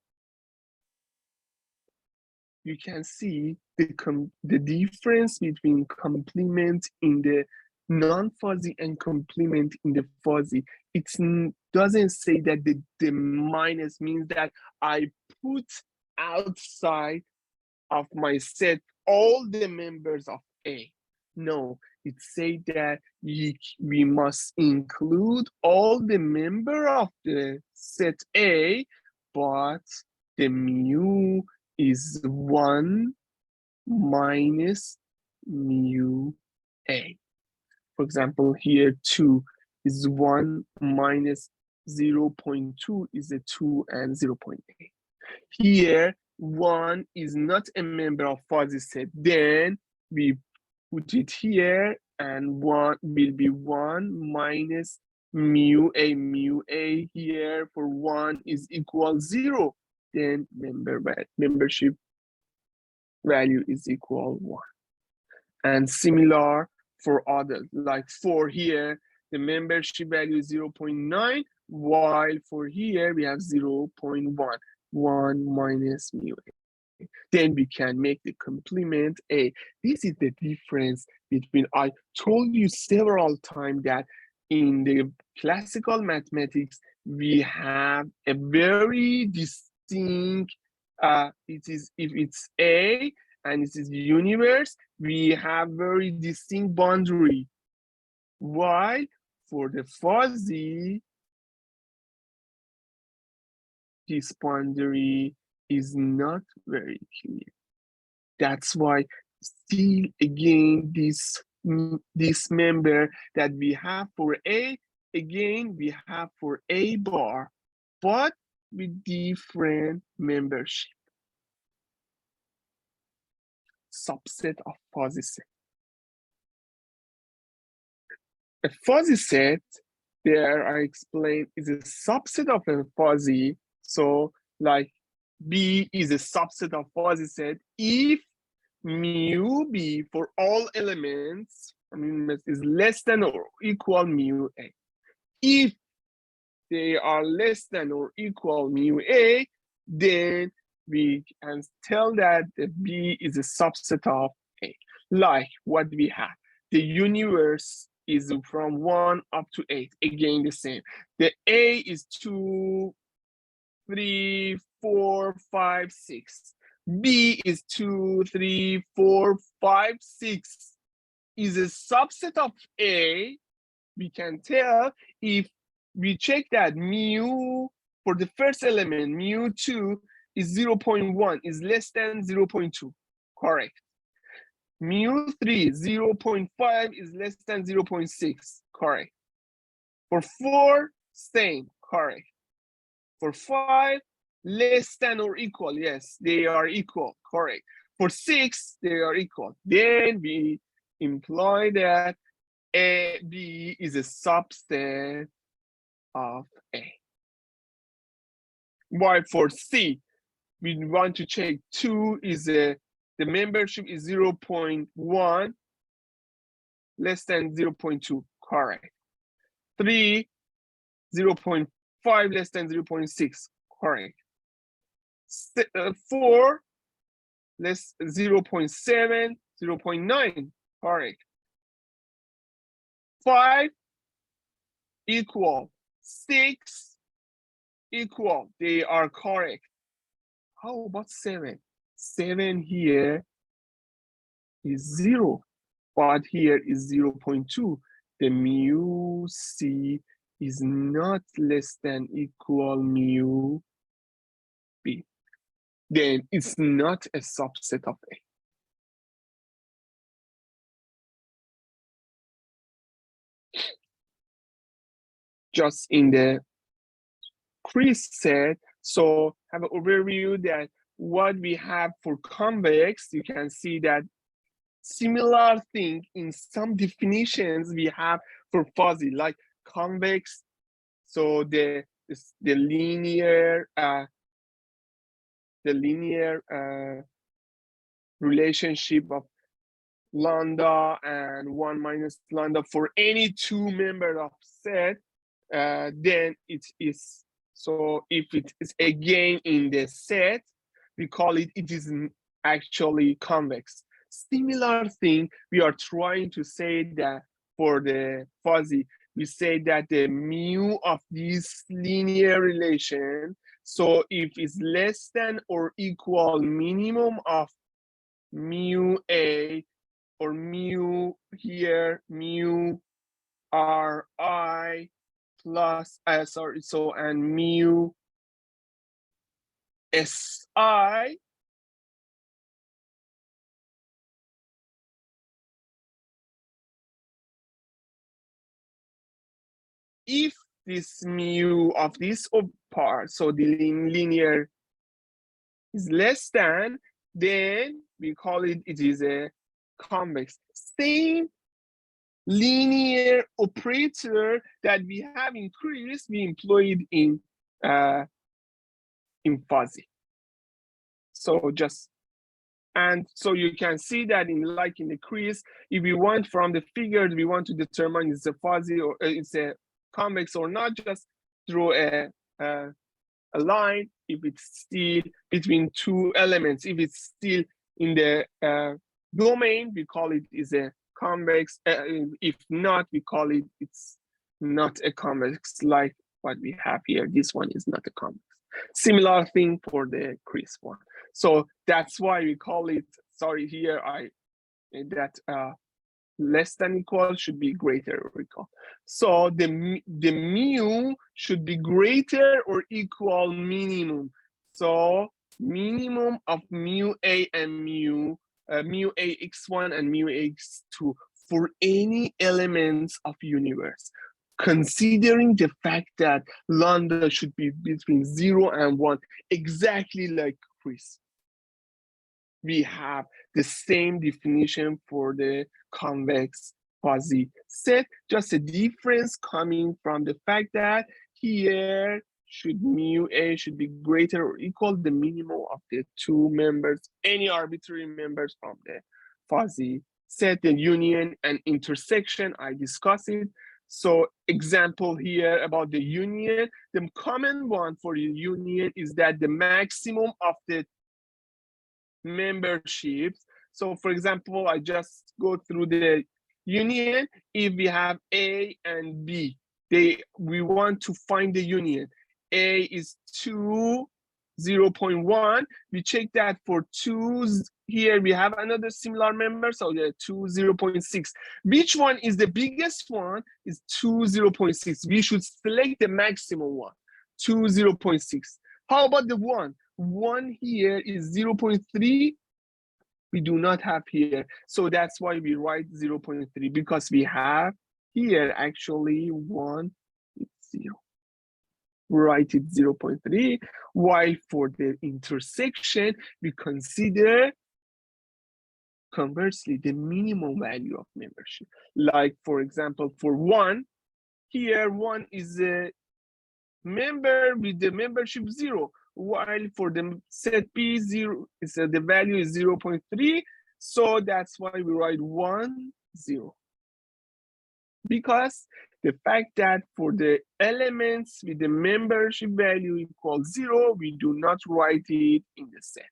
You can see the difference between complement in the non-fuzzy and complement in the fuzzy. It doesn't say that the minus means that I put outside of my set all the members of A. No, it says that we must include all the member of the set A, but the mu is 1 minus mu A. For example, here 2 is 1 minus 0.2 is a 2 and 0.8. Here, 1 is not a member of fuzzy set. Then we put it here, and 1 will be 1 minus mu A. Mu A here for 1 is equal 0. Then membership value is equal 1. And similar for others, like for here, the membership value is 0.9, while for here we have 0.1, 1 minus mu A. Then we can make the complement A. This is the difference between, I told you several times that in the classical mathematics, we have a very distinct, it is if it's A and it is universe, we have very distinct boundary. Why? For the fuzzy, this boundary is not very clear. That's why still again this member that we have for A, again we have for A bar, but with different membership. Subset of fuzzy set. A fuzzy set, there I explained, is a subset of a fuzzy. So like B is a subset of fuzzy set if mu B for all elements, I mean, is less than or equal mu A. If they are less than or equal mu A, then we can tell that the B is a subset of A. Like what we have, the universe is from 1 up to 8, again the same. The A is 2, 3, 4, 5, 6. B is 2, 3, 4, 5, 6. Is a subset of A. We can tell if we check that mu for the first element, mu2 is 0.1, is less than 0.2, correct. Mu3, 0.5 is less than 0.6, correct. For 4, same, correct. For 5, less than or equal, yes, they are equal, correct. For 6, they are equal. Then we imply that A, B is a subset of A. While for C, we want to check 2 is the membership is 0.1, less than 0.2, correct. 3, 0.5 less than 0.6, correct. 4, less 0.7, 0.9, correct. 5 equal, 6 equal, they are correct. How about 7? 7 here is 0, but here is 0.2. The mu C is not less than equal mu B. Then it's not a subset of A. Just in the Chris said, so have an overview that what we have for convex, you can see that similar thing in some definitions we have for fuzzy, like convex. So the linear relationship of lambda and 1 minus lambda for any 2 member of set, then it is, so if it is again in the set, we call it, it is actually convex. Similar thing, we are trying to say that for the fuzzy, we say that the mu of this linear relation, so if it's less than or equal minimum of mu A, or mu here, mu Ri plus, and mu Si, if this mu of this part, so the linear is less than, then we call it, it is a convex. Same linear operator that we have in Chris, we employed in fuzzy. So just, and so you can see that in, like in the Chris, if we want from the figures, we want to determine it's a fuzzy or it's a convex or not, just draw a line if it's still between 2 elements. If it's still in the domain, we call it is a convex. If not, we call it it's not a convex, like what we have here. This one is not a convex. Similar thing for the Chris one. So that's why we call it, sorry, here that less than equal should be greater or equal. So the mu should be greater or equal minimum. So minimum of mu A and mu A x1 and mu A x2 for any elements of universe, considering the fact that lambda should be between 0 and 1, exactly like Chris. We have the same definition for the convex fuzzy set, just a difference coming from the fact that here should mu A should be greater or equal the minimum of the 2 members, any arbitrary members from the fuzzy set. The union and intersection, I discussed it. So example here about the union, the common one for the union is that the maximum of the memberships. So for example, I just go through the union. If we have A and B, we want to find the union. A is 2, 0.1. We check that for 2. Here we have another similar member, so the 2, 0.6. Which one is the biggest one? Is 2, 0.6. We should select the maximum one, 2, 0.6. How about the 1? 1 here is 0.3. We do not have here. So that's why we write 0.3, because we have here actually 1, 0. Write it 0.3. While for the intersection, we consider conversely the minimum value of membership. Like for example, for 1, here 1 is a member with the membership 0. While for the set P 0 is the value is 0.3, so that's why we write 1, 0. because the fact that for the elements with the membership value equals 0, we do not write it in the set.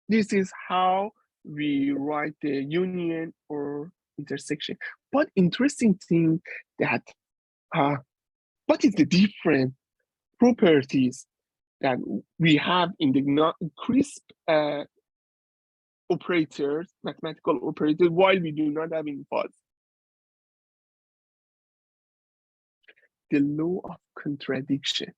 This is how we write the union or intersection. But interesting thing that what is the different properties that we have in the crisp operators, mathematical operators, while we do not have in fuzz? The law of contradiction.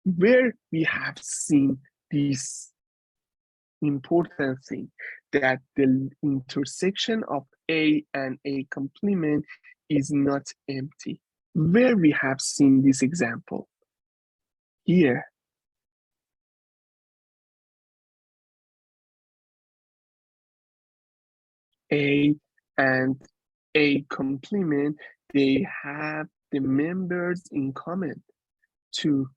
Where we have seen this important thing, that the intersection of A and A complement is not empty. Where we have seen this example? Here. A and A complement, they have the members in common. 2,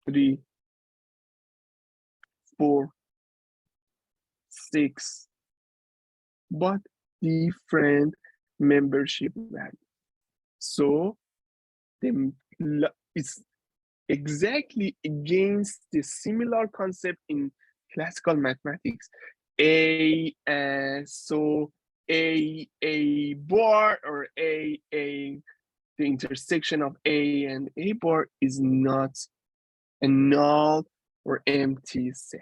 3, 4, 6, but different membership values. So it's exactly against the similar concept in classical mathematics. So A bar or the intersection of A and A bar is not a null or empty set.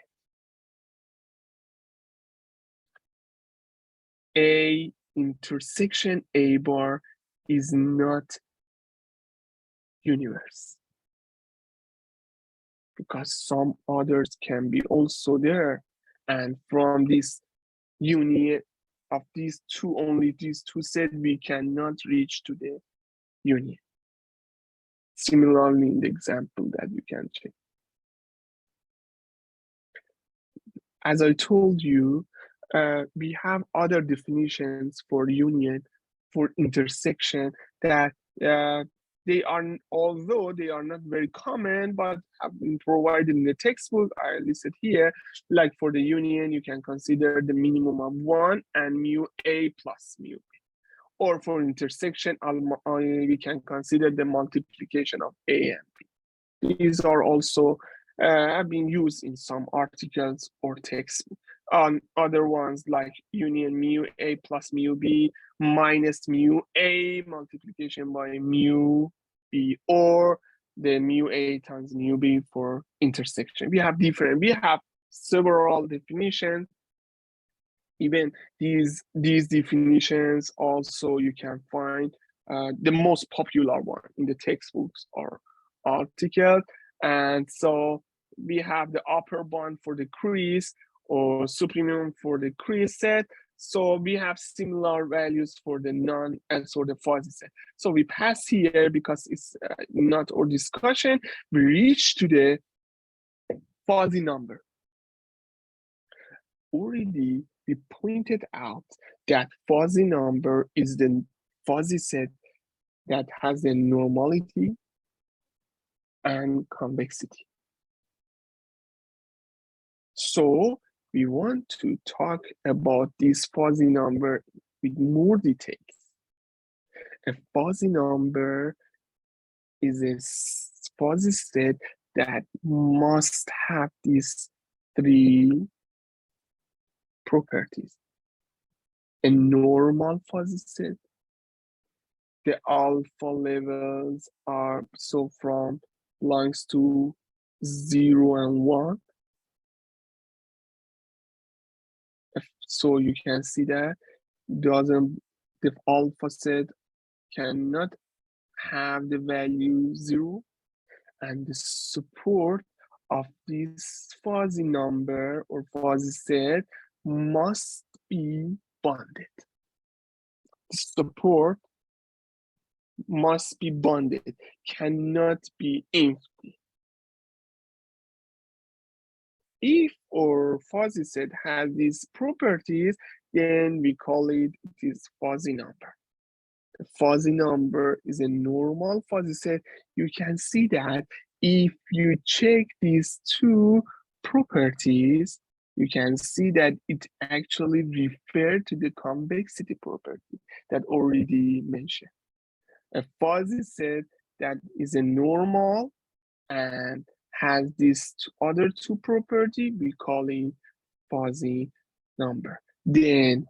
A intersection A bar is not universe, because some others can be also there, and from this union of these two, only these two sets, we cannot reach to the union. Similarly, in the example that you can check. As I told you, we have other definitions for union, for intersection, that they are, although they are not very common, but have been provided in the textbook. I listed here, like for the union, you can consider the minimum of 1 and mu A plus mu B. Or for intersection, we can consider the multiplication of A and B. These are also have been used in some articles or textbook. Other ones like union mu A plus mu B minus mu A multiplication by mu B, or the mu A times mu B for intersection. We have several definitions. Even these definitions also you can find the most popular one in the textbooks or articles. And so we have the upper bound for the crease or supremum for the crease set. So we have similar values for the non and so the fuzzy set. So we pass here because it's not our discussion. We reach to the fuzzy number. Already we pointed out that fuzzy number is the fuzzy set that has the normality and convexity. So we want to talk about this fuzzy number with more details. A fuzzy number is a fuzzy set that must have these 3 properties. A normal fuzzy set, the alpha levels are so from belongs to 0 and 1. So you can see that the alpha set cannot have the value 0, and the support of this fuzzy number or fuzzy set must be bounded. The support must be bounded, cannot be empty. If our fuzzy set has these properties, then we call it this fuzzy number. The fuzzy number is a normal fuzzy set. You can see that if you check these 2 properties, you can see that it actually referred to the convexity property that already mentioned. A fuzzy set that is a normal and has these other two property, we call it fuzzy number. Then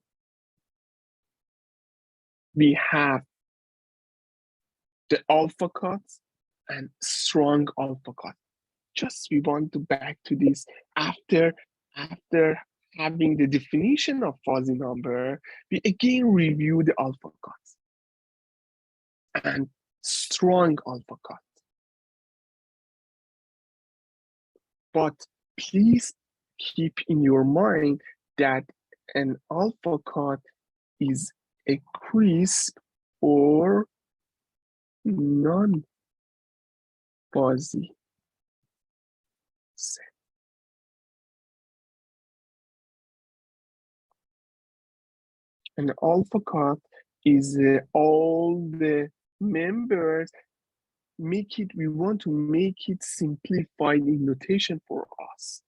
we have the alpha cuts and strong alpha cut. Just we want to back to this after having the definition of fuzzy number, we again review the alpha cuts and strong alpha cut. But please keep in your mind that an alpha cut is a crisp or non-fuzzy set. An alpha cut is all the members we want to make it simplified in notation for us.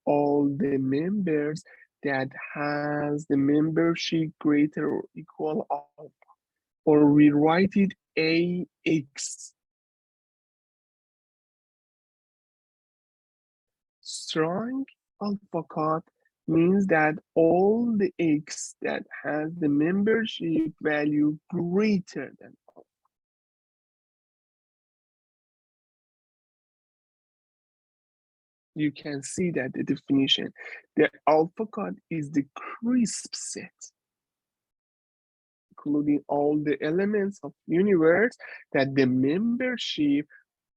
All the members that has the membership greater or equal alpha, or we write it AX. Strong alpha cut means that all the X that has the membership value greater than alpha. You can see that the definition, the alpha cut is the crisp set, including all the elements of universe that the membership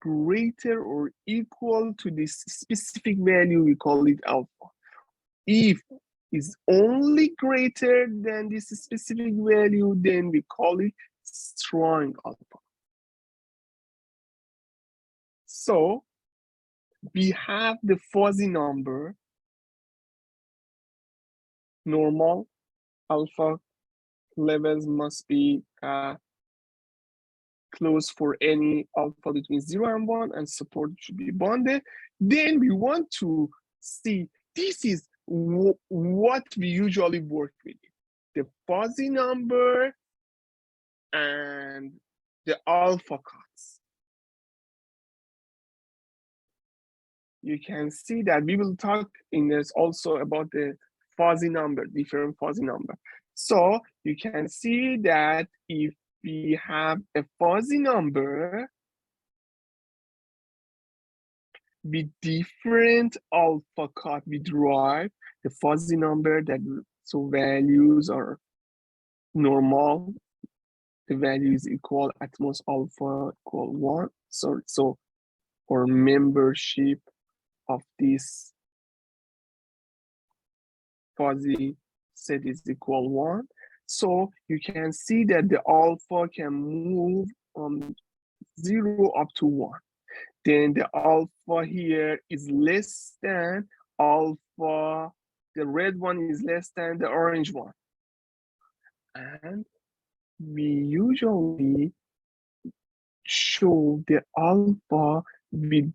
greater or equal to this specific value, we call it alpha. If is only greater than this specific value, then we call it strong alpha. So we have the fuzzy number, normal alpha levels must be close for any alpha between 0 and 1, and support should be bounded. Then we want to see, this is what we usually work with, the fuzzy number and the alpha cuts. You can see that we will talk in this also about the fuzzy number, different fuzzy number. So you can see that if we have a fuzzy number with different alpha cut, we derive the fuzzy number that, so values are normal, the value is equal at most alpha equal 1. So for membership of this fuzzy set is equal 1. So you can see that the alpha can move from 0 up to 1. Then the alpha here is less than alpha, the red one is less than the orange one. And we usually show the alpha with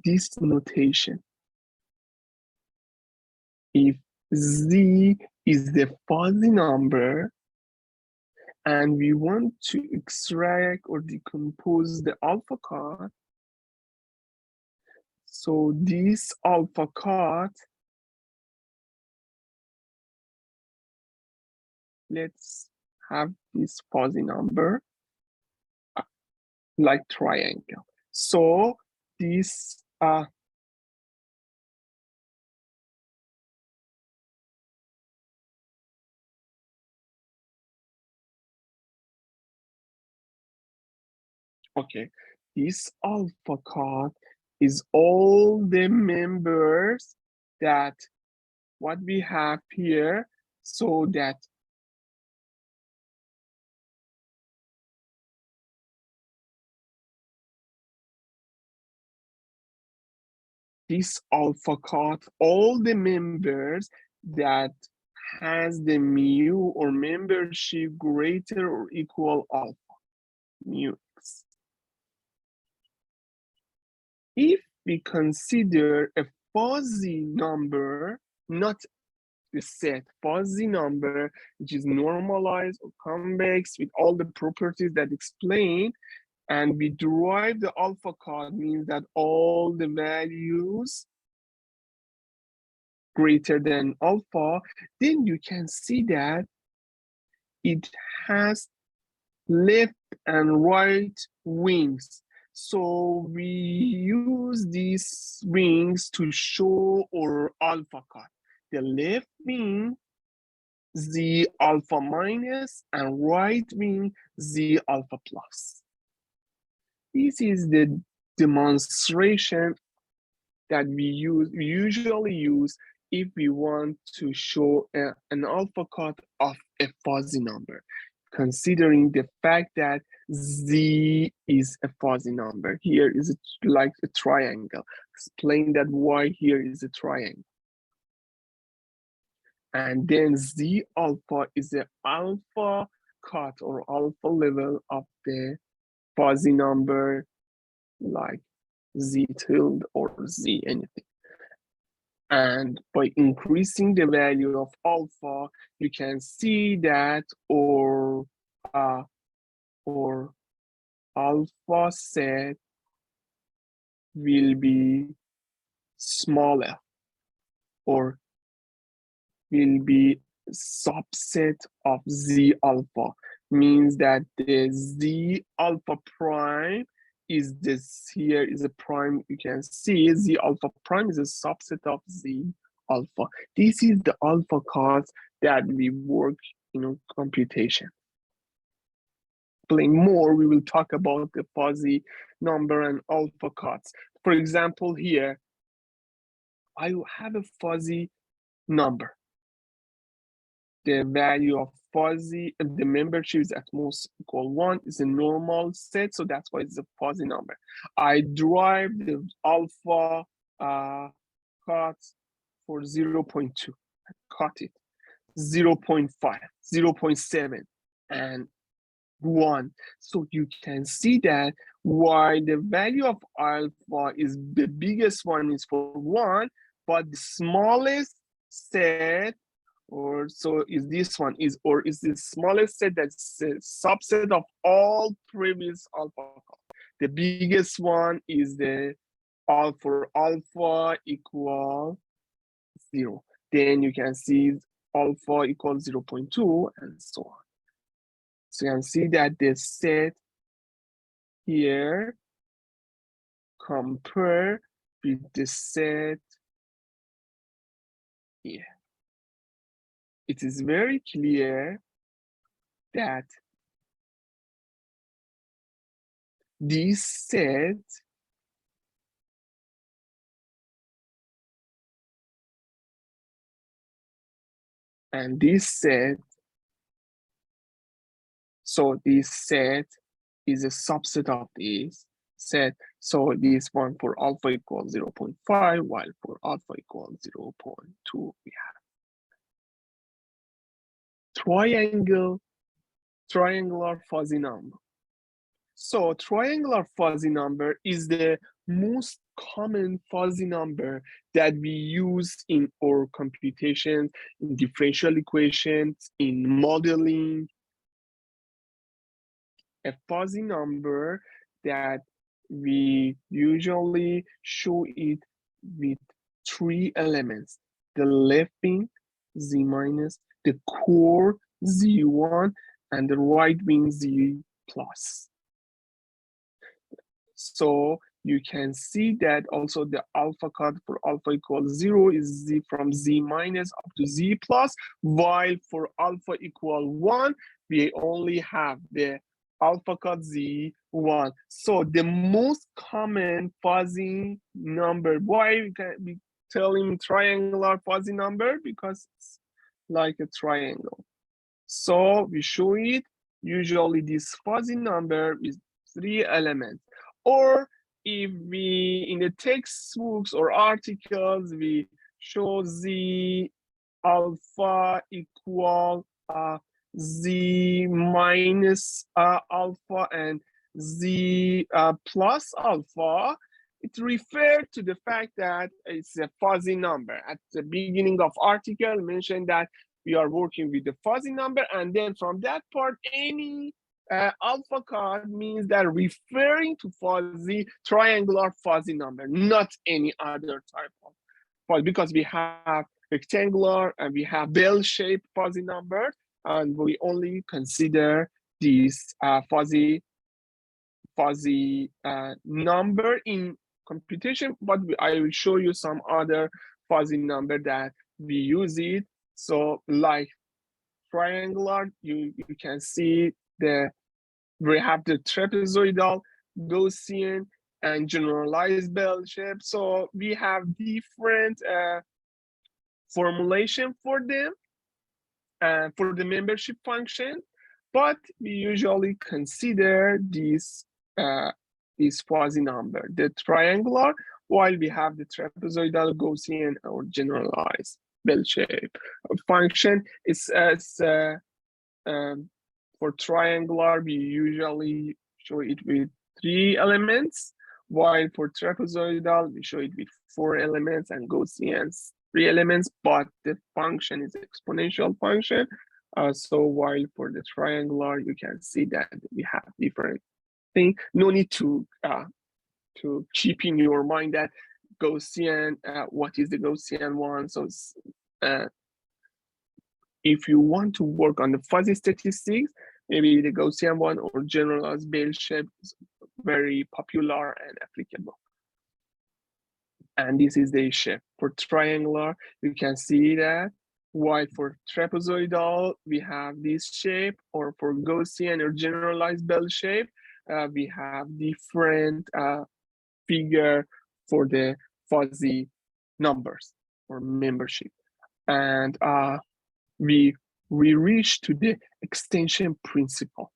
this notation. If Z is the fuzzy number and we want to extract or decompose the alpha cut, so this alpha cut, let's have this fuzzy number like triangle. So this okay, this alpha cut is all the members that what we have here, so that this alpha cut, all the members that has the mu or membership greater or equal alpha, mu x. If we consider a fuzzy number, not the set, fuzzy number, which is normalized or convex with all the properties that explain, and we derive the alpha card, means that all the values greater than alpha, then you can see that it has left and right wings. So we use these wings to show our alpha card. The left wing, Z alpha minus, and right wing, Z alpha plus. This is the demonstration that we usually use if we want to show an alpha cut of a fuzzy number, considering the fact that Z is a fuzzy number. Here is like a triangle. Explain that why here is a triangle. And then Z alpha is the alpha cut or alpha level of the fuzzy number, like Z tilde or Z anything. And by increasing the value of alpha, you can see that or alpha set will be smaller or will be subset of Z alpha, means that the Z alpha prime is this, here is a prime, you can see Z alpha prime is a subset of Z alpha. This is the alpha cards that we work in computation. Explain more, we will talk about the fuzzy number and alpha cards. For example, here, I have a fuzzy number. The value of fuzzy, the membership is at most equal 1, is a normal set, so that's why it's a fuzzy number. I derive the alpha cut for 0.2, I cut it, 0.5, 0.7, and 1. So you can see that why the value of alpha is the biggest one is for 1, but the smallest set, or so is this one, is the smallest set that's a subset of all previous alpha. The biggest one is the alpha equal 0. Then you can see alpha equals 0.2 and so on. So you can see that the set here compare with the set here. It is very clear that this set and this set, so this set is a subset of this set. So this one for alpha equals 0.5, while for alpha equals 0.2, we have triangular fuzzy number. So triangular fuzzy number is the most common fuzzy number that we use in our computation, in differential equations, in modeling. A fuzzy number that we usually show it with 3 elements: the left wing, Z minus, the core, Z1, and the right wing, Z plus. So you can see that also the alpha cut for alpha equals 0 is Z from Z minus up to Z plus, while for alpha equal 1, we only have the alpha cut Z1. So the most common fuzzy number, why we tell him triangular fuzzy number? Because it's like a triangle. So we show it, usually this fuzzy number is 3 elements. Or if we, in the textbooks or articles, we show Z alpha equal Z minus alpha and Z plus alpha, it refers to the fact that it's a fuzzy number. At the beginning of article mentioned that we are working with the fuzzy number, and then from that part, any alpha code means that referring to fuzzy, triangular fuzzy number, not any other type of fuzzy, because we have rectangular and we have bell-shaped fuzzy number, and we only consider this fuzzy number in computation, but I will show you some other fuzzy number that we use it. So like triangular, you can see we have the trapezoidal, Gaussian, and generalized bell shape. So we have different formulation for them and for the membership function, but we usually consider this fuzzy number, the triangular, while we have the trapezoidal, Gaussian, or generalized bell shape function. It's for triangular, we usually show it with 3 elements, while for trapezoidal, we show it with 4 elements, and Gaussian's 3 elements, but the function is exponential function. So while for the triangular, you can see that we have different things. No need to keep in your mind that Gaussian, what is the Gaussian one? So if you want to work on the fuzzy statistics, maybe the Gaussian one or generalized bell shape is very popular and applicable. And this is the shape. For triangular, you can see that. While for trapezoidal, we have this shape, or for Gaussian or generalized bell shape, we have different figure for the fuzzy numbers or membership. And we reach to the extension principle.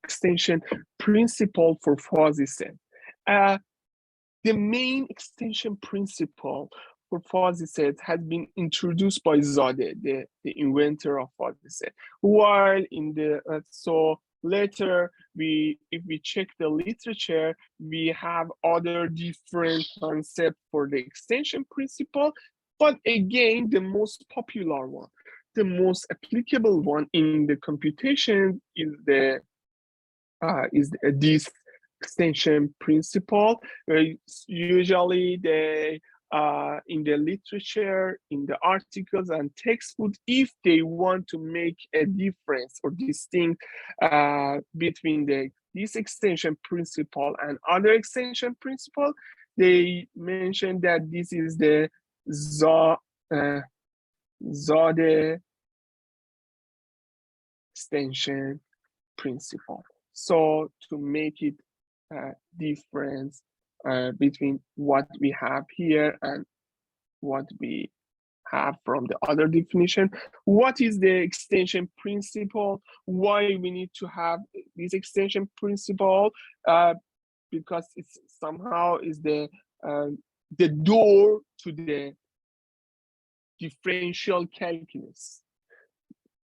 Extension principle for fuzzy set. The main extension principle for fuzzy set has been introduced by Zadeh, the inventor of fuzzy set. While in the so later, if we check the literature, we have other different concepts for the extension principle. But again, the most popular one, the most applicable one in the computation is this extension principle. Usually they in the literature, in the articles and textbooks, if they want to make a difference or distinct between this extension principle and other extension principle, they mention that this is the Zadeh extension principle. So to make it difference between what we have here and what we have from the other definition. What is the extension principle? Why we need to have this extension principle? Because it's somehow is the door to the differential calculus,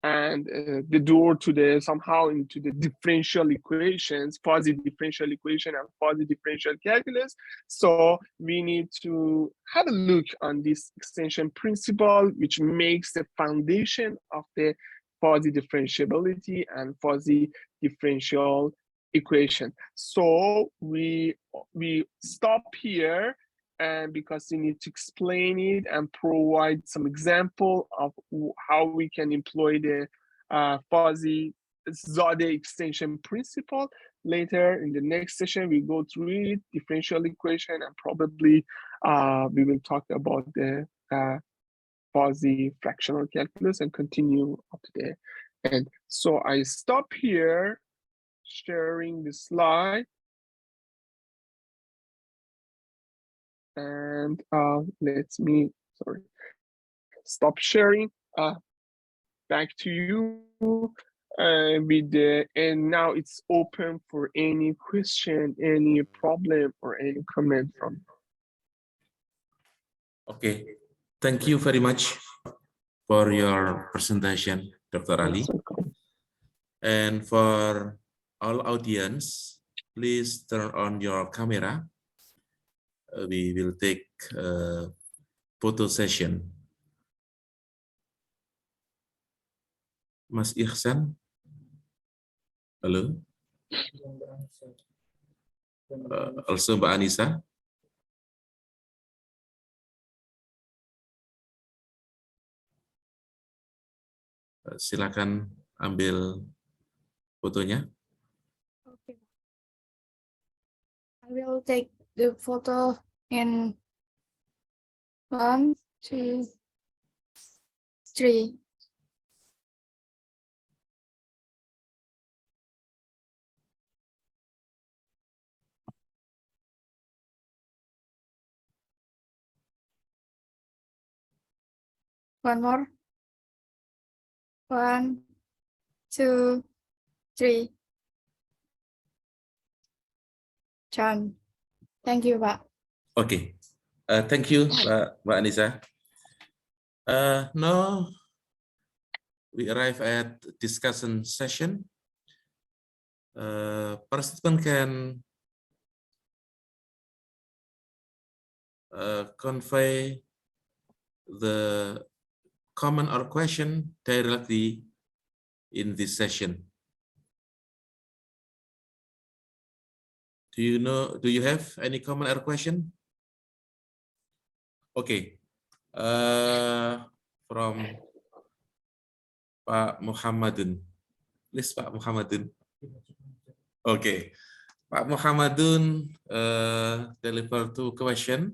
and the door to the somehow into the differential equations, fuzzy differential equation and fuzzy differential calculus. So we need to have a look on this extension principle, which makes the foundation of the fuzzy differentiability and fuzzy differential equation. So we stop here, and because we need to explain it and provide some example of how we can employ the fuzzy Zadeh extension principle. Later in the next session, we go through it, differential equation, and probably we will talk about the fuzzy fractional calculus and continue up to the end. So I stop here sharing the slide. And let me stop sharing. Back to you with and now it's open for any question, any problem, or any comment from you. Okay, thank you very much for your presentation, Dr. Ali. And for all audience, please turn on your camera we will take a photo session. Mas Ihsan, halo. Also Mbak Anissa. Silakan ambil fotonya. Okay. I will take the photo in 1, 2, 3. One more. 1, 2, 3. Done. Thank you, Pak. Okay. Thank you, Mbak Anissa. Now we arrive at discussion session. Participant can convey the comment or question directly in this session. Do you have any comment or question? Okay. From Pak Muhammadun. Please, Pak Muhammadun. Okay. Pak Muhammadun deliver two questions.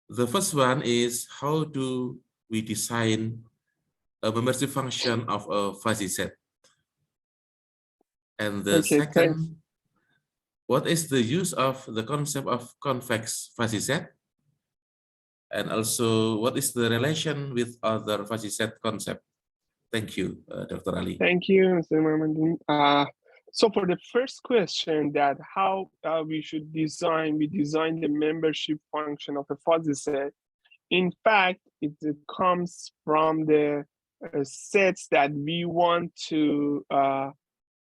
The first one is, how do we design a membership function of a fuzzy set? And the second, thanks. what is the use of the concept of convex fuzzy set? And also, what is the relation with other fuzzy set concept? Thank you, Dr. Ali. Thank you, Mr. Mahmoudin. So for the first question, that how we should design the membership function of a fuzzy set. In fact, it comes from the sets that we want to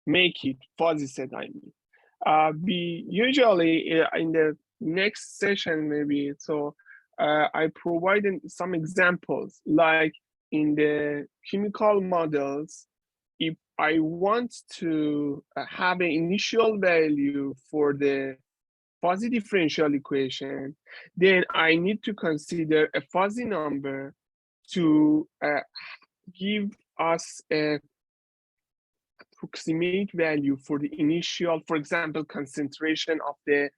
make it fuzzy set. I mean, we usually in the next session maybe. So I provided some examples, like in the chemical models. If I want to have an initial value for the fuzzy differential equation, then I need to consider a fuzzy number to give us a approximate value for the initial, for example, concentration of the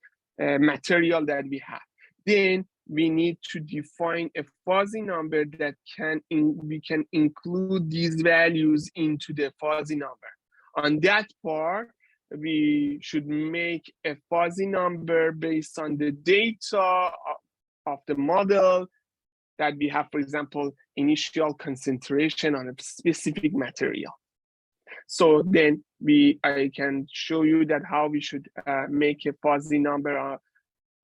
material that we have. Then we need to define a fuzzy number that we can include these values into the fuzzy number. On that part, we should make a fuzzy number based on the data of the model that we have, for example, initial concentration on a specific material. So then I can show you that how we should make a fuzzy number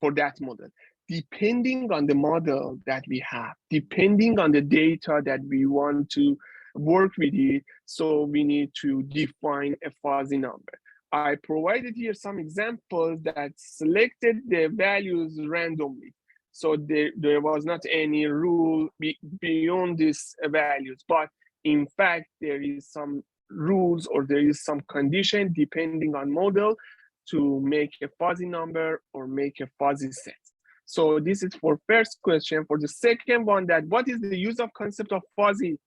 for that model. Depending on the model that we have, depending on the data that we want to work with it, so we need to define a fuzzy number. I provided here some examples that selected the values randomly. So there was not any rule beyond these values, but in fact, there is some rules or there is some condition depending on model to make a fuzzy number or make a fuzzy set. So this is for first question. For the second one, that what is the use of concept of fuzzy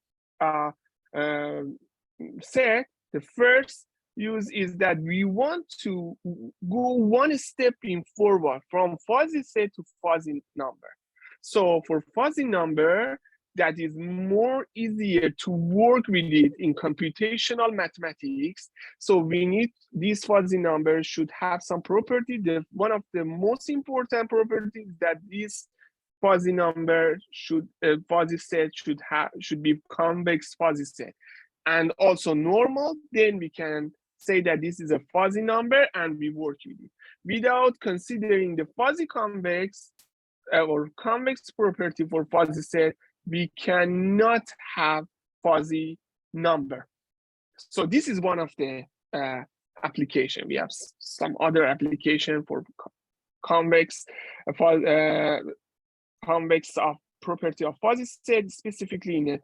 set? The first use is that we want to go one step in forward from fuzzy set to fuzzy number. So for fuzzy number, that is more easier to work with it in computational mathematics. So we need these fuzzy numbers should have some property. One of the most important properties that this fuzzy number fuzzy set should be convex fuzzy set, and also normal. Then we can say that this is a fuzzy number and we work with it without considering the fuzzy convex or convex property for fuzzy set. We cannot have fuzzy number. So this is one of the application. We have some other application for convex convex of property of fuzzy set, specifically in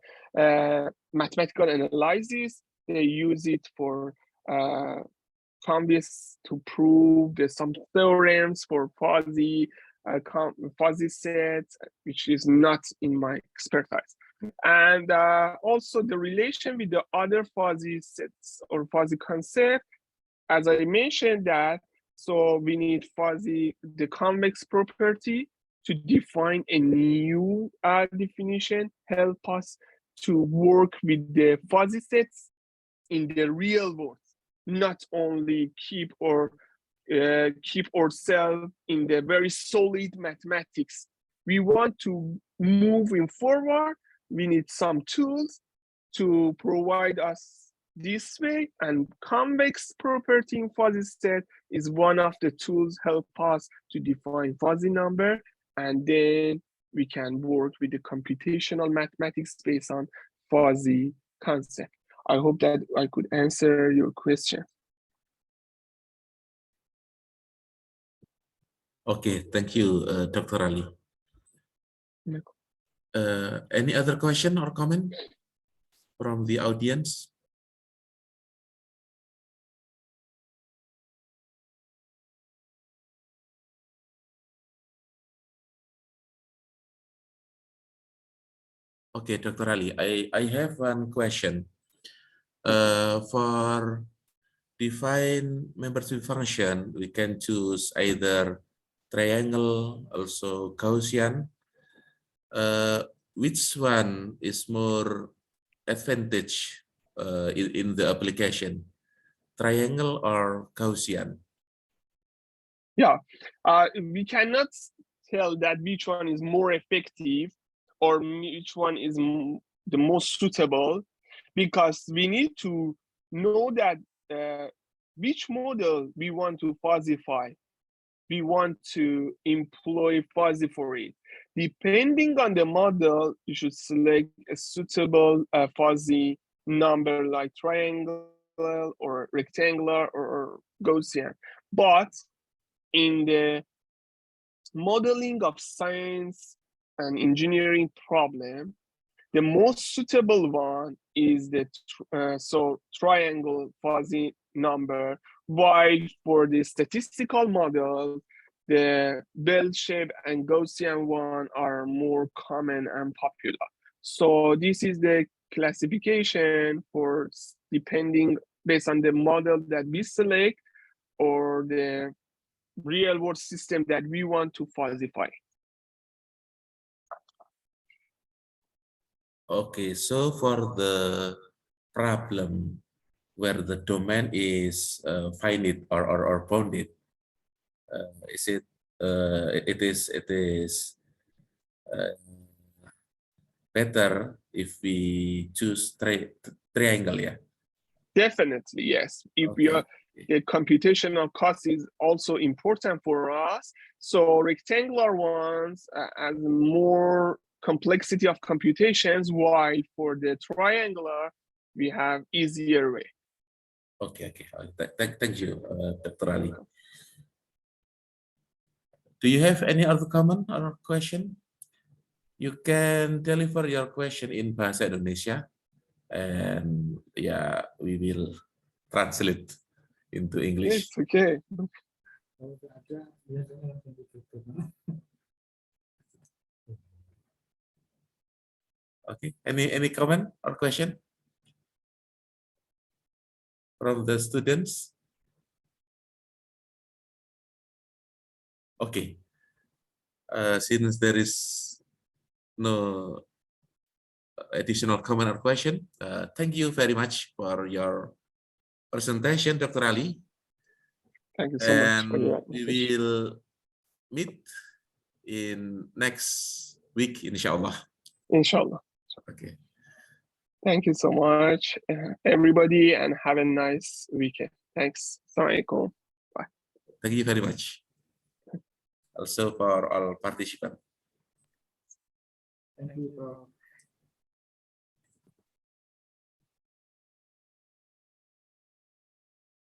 mathematical analysis. They use it for convex to prove some theorems for fuzzy sets, which is not in my expertise. And also the relation with the other fuzzy sets or fuzzy concept, as I mentioned that, so we need the convex property to define a new definition, help us to work with the fuzzy sets in the real world, not only keep ourselves in the very solid mathematics. We want to moving forward. We need some tools to provide us this way, and convex property in fuzzy set is one of the tools help us to define fuzzy number, and then we can work with the computational mathematics based on fuzzy concept. I hope that I could answer your question. Okay, thank you, Dr. Ali. Any other question or comment from the audience? Okay, Dr. Ali, I have one question. For define membership function, we can choose either triangle, also Gaussian. Which one is more advantage in the application, triangle or Gaussian? Yeah, we cannot tell that which one is more effective or which one is the most suitable, because we need to know that which model we want to fuzzify. We want to employ fuzzy for it. Depending on the model, you should select a suitable fuzzy number like triangle or rectangular or Gaussian. But in the modeling of science and engineering problem, the most suitable one is the triangle fuzzy number, while for the statistical model, the bell shape and Gaussian one are more common and popular. So this is the classification for depending based on the model that we select or the real world system that we want to falsify. Okay, so for the problem where the domain is finite or bounded, is it is better if we choose triangle, yeah? Definitely, yes. If we are, the computational cost is also important for us. So rectangular ones has more complexity of computations, while for the triangular, we have easier way. Okay. Thank you, Dr. Ali. Do you have any other comment or question? You can deliver your question in Bahasa Indonesia, and yeah, we will translate into English. It's okay. Okay. Any comment or question from the students? Okay. Since there is no additional comment or question, thank you very much for your presentation, Dr. Ali. Thank you so much for your we will meet in next week, inshallah. Inshallah. Okay. Thank you so much, everybody, and have a nice weekend. Thanks. Assalamualaikum. Bye. Thank you very much. Also for all participants. Thank you, Prof.